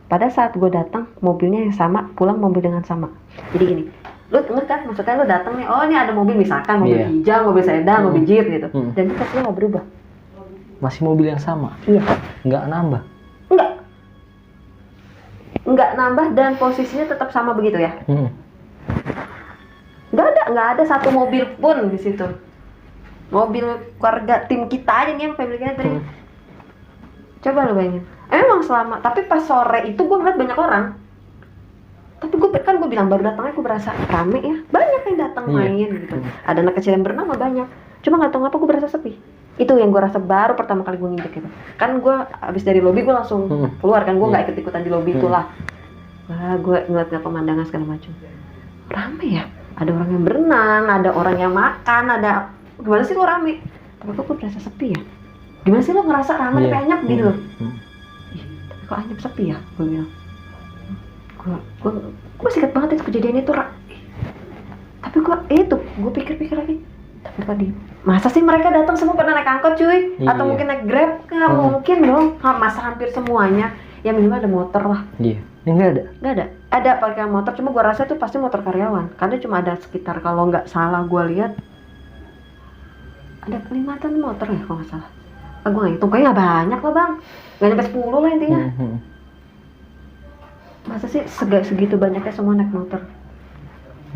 Pada saat gua datang mobilnya yang sama, pulang mobil dengan sama. Jadi gini, lu inget kan, maksudnya lu datang nih, oh ini ada mobil misalkan mobil hijau, mobil sedan, mobil jeep gitu, dan itu pasti nggak berubah. Masih mobil yang sama? Iya. Nggak nambah? Nggak nambah dan posisinya tetap sama begitu ya? Nggak ada satu mobil pun di situ. Mobil keluarga tim kita aja nih yang family gathering. Coba lu bayangin. Emang selama, tapi pas sore itu gue ngeliat banyak orang. Tapi gue bilang baru datangnya gue berasa rame ya, banyak yang datang main gitu. Ada anak kecil yang berenang banyak. Cuma nggak tahu ngapa gue berasa sepi. Itu yang gue rasa baru pertama kali gue nginjek gitu. Kan gue abis dari lobi gue langsung keluar kan, gue nggak ikut-ikutan di lobi itulah. Wah, gue ngeliat pemandangan segala macam. Rame ya, ada orang yang berenang, ada orang yang makan, ada gimana sih lo rame? Tapi kok gue berasa sepi ya? Gimana sih lo ngerasa rame tapi anyap gitu loh? Tapi kok anyap sepi ya? Gue bilang. Gue masih ingat banget itu kejadian itu. Tapi gue pikir-pikir lagi. Tapi tadi masa sih mereka datang semua pada naik angkot cuy? Atau mungkin naik grab? Nggak mungkin dong. Masa hampir semuanya ya minimal ada motor lah. Iya. Nggak ada. Ada parkiran motor, cuma gue rasa itu pasti motor karyawan. Karena cuma ada sekitar, kalau nggak salah gue lihat ada 5-an motor ya kalau nggak salah. Gue nggak hitung, kayaknya nggak banyak lah bang. Nggak nyampe 10 lah intinya. Masa sih segitu banyaknya semua naik motor?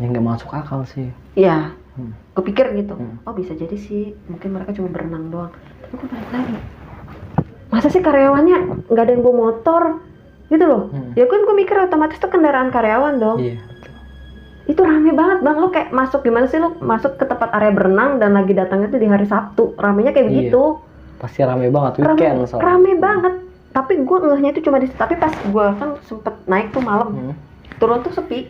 Ya nggak masuk akal sih. Iya. Gue pikir gitu, oh bisa jadi sih, mungkin mereka cuma berenang doang. Tapi gue balik lagi, masa sih karyawannya nggak ada yang bawa motor, gitu loh. Ya kan gue mikir otomatis tuh kendaraan karyawan dong. Iya. Itu rame banget bang, lo kayak masuk gimana sih, lo masuk ke tempat area berenang dan lagi datangnya tuh di hari Sabtu, ramenya kayak begitu. Pasti rame banget, weekend soalnya. Rame banget, Tapi gue ngehnya itu cuma di situ. Tapi pas gue kan sempet naik tuh malam, turun tuh sepi.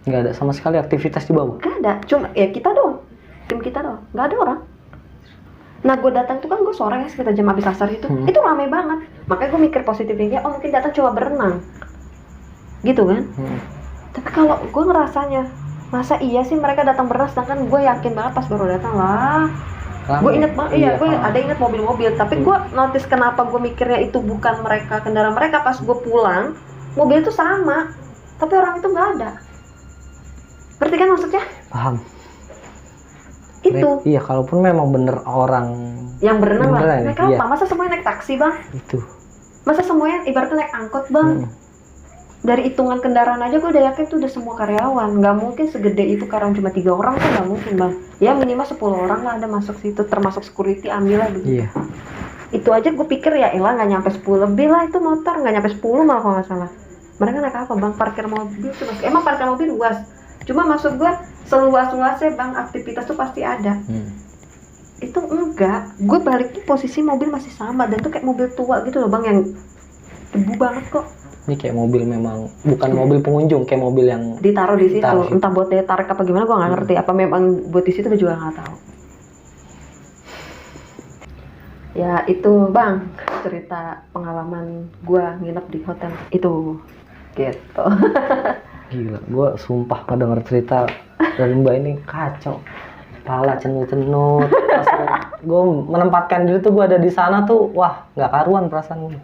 Nggak ada sama sekali aktivitas di bawah. Gak ada, cuma ya kita doang, tim kita doang, nggak ada orang. Nah gue datang tuh kan gue sore ya sekitar jam habis asar itu rame banget. Makanya gue mikir positifnya, oh mungkin datang cuma berenang, gitu kan. Tapi kalau gue ngerasanya, masa iya sih mereka datang berenang, sedangkan gue yakin banget pas baru datang lah. Gue inget banget, iya gue ada inget mobil-mobil. Tapi gue notice kenapa gue mikirnya itu bukan mereka, kendaraan mereka. Pas gue pulang, mobil itu sama, tapi orang itu nggak ada. Ngerti kan maksudnya? Paham. Itu. Iya, kalaupun memang bener orang yang berenang lah. Naik apa? Iya. Masa semuanya naik taksi bang? Itu. Masa semuanya ibaratnya naik angkot bang? Dari hitungan kendaraan aja gue udah yakin tuh udah semua karyawan. Nggak mungkin segede itu karena cuma 3 orang tuh nggak mungkin bang. Ya minimal 10 orang lah ada masuk situ, termasuk security ambil lah gitu. Iya. Itu aja gue pikir ya elah nggak nyampe 10 lebih lah itu motor, nggak nyampe 10 malah kalau nggak salah. Mereka naik apa bang? Parkir mobil tuh emang parkir mobil luas. Cuma maksud gue seluas-luasnya bang, aktivitas tuh pasti ada. Itu enggak, gue balik tuh posisi mobil masih sama dan tuh kayak mobil tua gitu loh bang, yang debu banget kok. Ini kayak mobil memang bukan mobil pengunjung, kayak mobil yang ditaruh di situ. Ditaruh. Entah buat daya tarik apa gimana gue nggak ngerti. Apa memang buat di situ gue juga nggak tahu. Ya itu bang, cerita pengalaman gue nginep di hotel itu gitu. gila. Gue sumpah ngedenger cerita dari Mbak ini kacau. Kepala cenut-cenut. Gue menempatkan diri tuh gue ada di sana tuh, wah nggak karuan perasaan gue.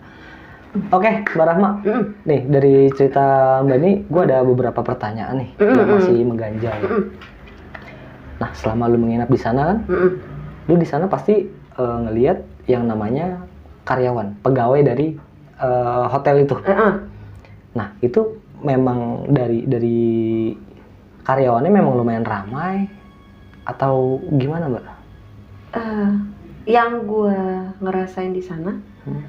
Oke, Mbak Rahma. Nih dari cerita Mbak ini, gue ada beberapa pertanyaan nih yang masih mengganjal. Nah, selama lu menginap di sana kan, lu di sana pasti ngelihat yang namanya karyawan, pegawai dari hotel itu. Nah, itu memang dari karyawannya memang lumayan ramai atau gimana, Mbak? Yang gue ngerasain di sana,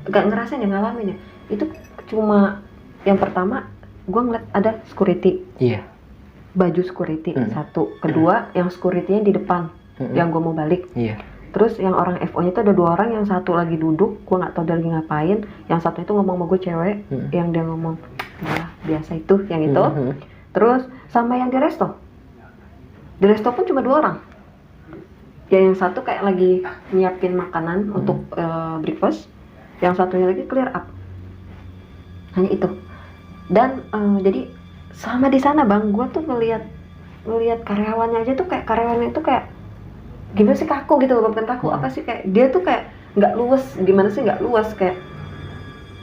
gak ngerasain ya, ngalamin ya. Itu cuma yang pertama gue ngeliat ada security. Iya. Baju security satu, kedua yang security-nya di depan, yang gue mau balik. Iya. Terus yang orang FO-nya itu ada 2 orang, yang satu lagi duduk, gue nggak tahu dia lagi ngapain. Yang satu itu ngomong sama gue cewek, yang dia ngomong ya biasa itu, yang itu. Terus sama yang di resto pun cuma 2 orang. Yang satu kayak lagi nyiapin makanan untuk breakfast, yang satunya lagi clear up. Hanya itu. Dan jadi sama di sana bang, gue tuh ngelihat karyawannya aja tuh kayak karyawannya itu kayak gimana sih, kaku gitu loh, bukan kaku apa sih, kayak dia tuh kayak nggak luas, gimana sih nggak luas, kayak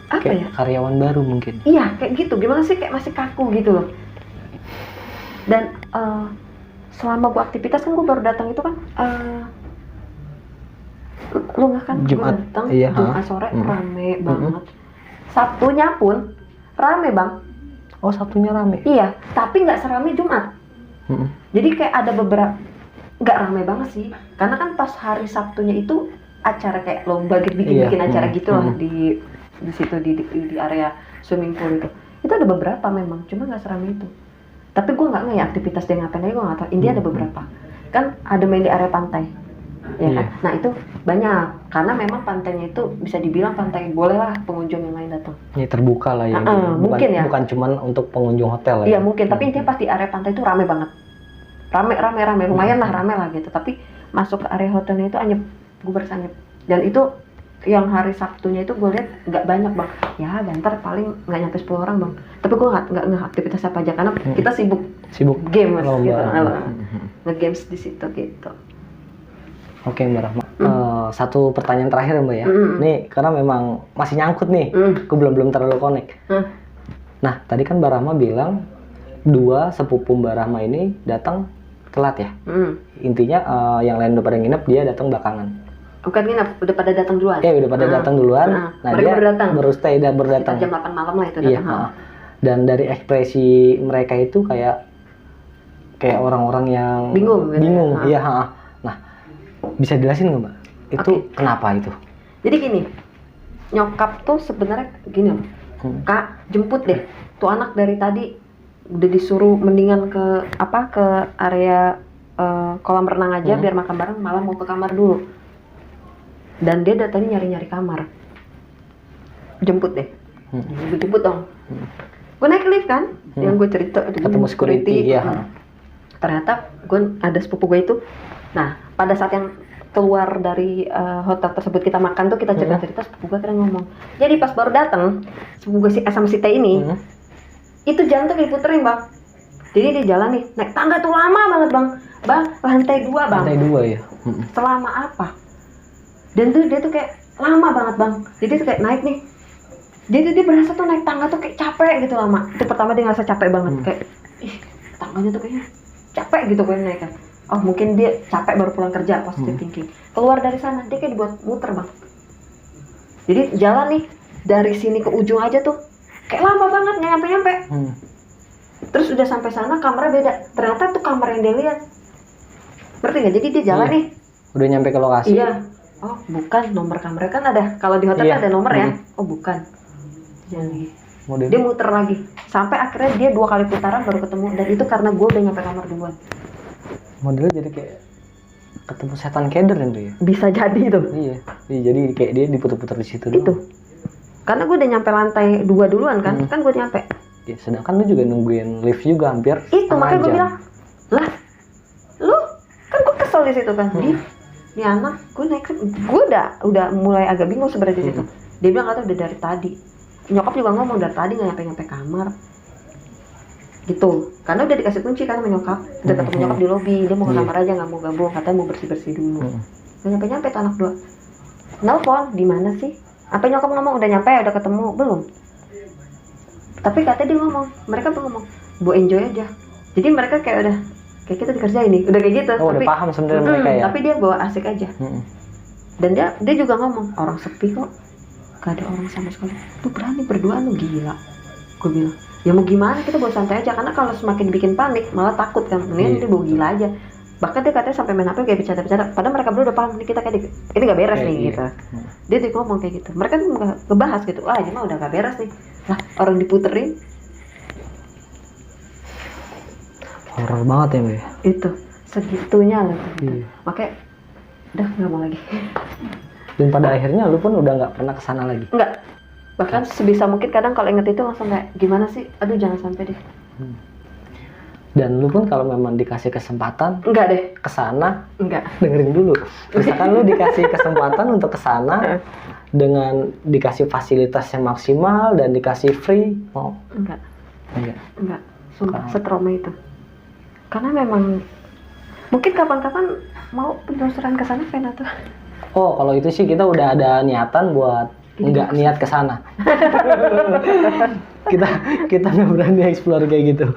apa kayak ya, karyawan baru mungkin. iya kayak gitu, gimana sih, kayak masih kaku gitu loh. Dan selama gua aktivitas kan, gua baru datang itu kan lu nggak kan, Jumat, gua datang iya, Jumat sore rame banget. Sabtunya pun rame bang. Oh, Sabtunya rame. Iya, tapi nggak serame Jumat. Jadi kayak ada beberapa, nggak rame banget sih, karena kan pas hari Sabtunya itu acara kayak lomba bikin acara gitu lah di situ di area swimming pool itu ada beberapa memang, cuma nggak seramai itu. Tapi gue nggak ngerti aktivitas dia ngapain aja, gue nggak tahu. India ada beberapa kan, ada main di area pantai ya kan. Nah itu banyak, karena memang pantainya itu bisa dibilang pantai boleh lah pengunjung yang lain datang. Ini terbuka lah ya. Mungkin ya, bukan cuman untuk pengunjung hotel iya ya. mungkin, tapi intinya pas di area pantai itu rame banget. Rame, lumayan lah rame lah gitu. Tapi masuk ke area hotelnya itu anyep, gue berasa anyep. Dan itu yang hari Sabtunya itu gue lihat nggak banyak bang. Ya bentar, paling nggak nyampe 10 orang bang. Tapi gue nggak aktivitas apa aja, karena kita sibuk game gitu, nge-games di situ gitu. Oke Mbak Rahma, satu pertanyaan terakhir Mbak ya. Nih karena memang masih nyangkut nih, gue belum terlalu connect. Nah tadi kan Mbak Rahma bilang 2 sepupu Mbak Rahma ini datang telat ya. Intinya yang lain udah pada nginep, dia datang belakangan. Bukan nginep, udah pada datang duluan. Ya udah pada datang duluan. Nah dia baru stay dan baru datang. Jam 8 malam lah itu datang. Iya. Dan dari ekspresi mereka itu kayak orang-orang yang bingung. Iya. Nah bisa jelasin nggak Mbak? Itu kenapa itu? Jadi gini, nyokap tuh sebenarnya gini loh. Kak jemput deh, tuh anak dari tadi udah disuruh mendingan ke area kolam renang aja biar makan bareng, malah mau ke kamar dulu. Dan dia datangnya nyari-nyari kamar. jemput deh. Jemput dong. Gue naik lift kan, yang gue cerita Ketemu security, ya. Ternyata gue ada sepupu gue itu. Nah, pada saat yang keluar dari hotel tersebut kita makan tuh, kita cerita-cerita, sepupu gue kira ngomong. Jadi pas baru datang, sepupu gue sama si T ini, itu jalan tuh kayak puterin bang. Jadi dia jalan nih, naik tangga tuh lama banget bang. Bang, lantai 2 bang. Lantai 2 ya. Selama apa? Dan tuh dia tuh kayak lama banget bang. Jadi tuh kayak naik nih. Dia berasa tuh naik tangga tuh kayak capek gitu lama. Itu pertama dia ngerasa capek banget, kayak ih tangganya tuh kayaknya capek gitu gue naik kan. Oh mungkin dia capek baru pulang kerja, positive thinking. Keluar dari sana dia kayak dibuat muter bang. Jadi jalan nih dari sini ke ujung aja tuh kayak lama banget nggak nyampe-nyampe. Terus udah sampai sana kamarnya beda. Ternyata tuh kamar yang dia lihat. Ngerti nggak? Jadi dia jalan nih. Udah nyampe ke lokasi. Iya. Oh bukan, nomor kamarnya kan ada. Kalau di hotel kan ada nomor ya. Oh bukan. Jadi dia muter lagi. Sampai akhirnya dia 2 kali putaran baru ketemu. Dan itu karena gue udah nyampe kamar duluan. Modelnya jadi kayak ketemu setan keder itu ya. Bisa jadi tuh. Iya. Jadi kayak dia diputer-puter di situ doang. Itu. Karena gue udah nyampe lantai 2 duluan kan. Kan gue nyampe. Ya, sedangkan lu juga nungguin lift juga hampir. Itu makanya gue bilang, lah, lu kan gue kesel di situ kan. Nih anak, gue naik gue udah mulai agak bingung sebenarnya di situ. Dia bilang katanya udah dari tadi. Nyokap juga ngomong dari tadi nggak nyampe kamar. Gitu. Karena udah dikasih kunci kan sama nyokap. Udah ketemu nyokap di lobi. Dia mau ke kamar aja nggak mau gabung. Katanya mau bersih dulu. Nggak nyampe tuh anak 2. Nelpon, di mana sih? Apa nyokap ngomong udah nyampe, udah ketemu belum? Tapi katanya dia ngomong, mereka tuh ngomong, bu enjoy aja. Jadi mereka kayak udah, kayak kita dikerjain nih, udah kayak gitu. Oh, tapi, udah paham sebenarnya mereka ya. Tapi dia bawa asik aja. Dan dia juga ngomong, orang sepi kok, gak ada orang sama sekali. Lu berani berduaan, lu gila. Gue bilang, ya mau gimana, kita bawa santai aja. Karena kalau semakin bikin panik, malah takut kan. Mendingan dia bawa gila aja. Bahkan dia katanya sampai main HP kayak bercanda-bercanda. Padahal mereka berdua udah paham, nih kita kayak ini gak beres nih gitu. Dia tuh ngomong kayak gitu. Mereka tuh ngebahas gitu, wah ini mah udah gak beres nih. Lah orang diputerin. Horor banget ya Mbak. Itu segitunya loh. Makanya udah nggak mau lagi. Dan pada akhirnya lu pun udah nggak pernah kesana lagi. Enggak. Bahkan sebisa mungkin kadang kalau inget itu langsung kayak gimana sih? Aduh jangan sampai deh. Dan lu pun kalau memang dikasih kesempatan, enggak deh, kesana, enggak. Dengerin dulu. Misalkan lu dikasih kesempatan untuk kesana dengan dikasih fasilitas yang maksimal dan dikasih free, mau? Enggak. Enggak. Sumpah, setrauma itu. Karena memang mungkin kapan-kapan mau penelusuran ke sana Vena tuh. Oh, kalau itu sih kita udah ada niatan buat nggak niat ke sana. kita nggak berani explore kayak gitu.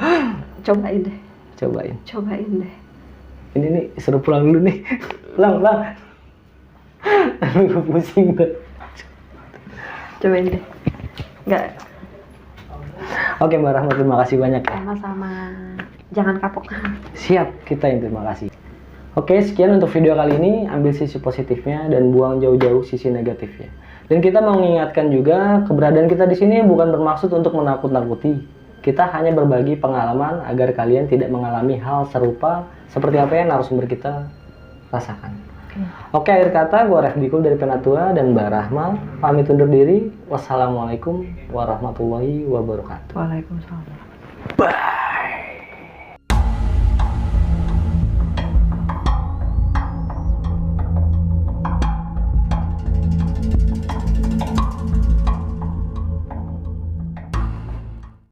Cobain deh. Cobain deh. Ini nih suruh pulang dulu nih. Pulang. Gue pusing banget. Cobain deh. Enggak. Oke Mbak Rahma, terima kasih banyak ya. Sama-sama. Jangan kapok. Siap, kita yang terima kasih. Oke, sekian untuk video kali ini. Ambil sisi positifnya dan buang jauh-jauh sisi negatifnya. Dan kita mau mengingatkan juga keberadaan kita di sini bukan bermaksud untuk menakut-nakuti. Kita hanya berbagi pengalaman agar kalian tidak mengalami hal serupa seperti apa yang narasumber kita rasakan. Oke, akhir kata gue Refdikul dari Penatua dan Mbak Rahma pamit undur diri. Wassalamualaikum warahmatullahi wabarakatuh. Waalaikumsalam. Bye.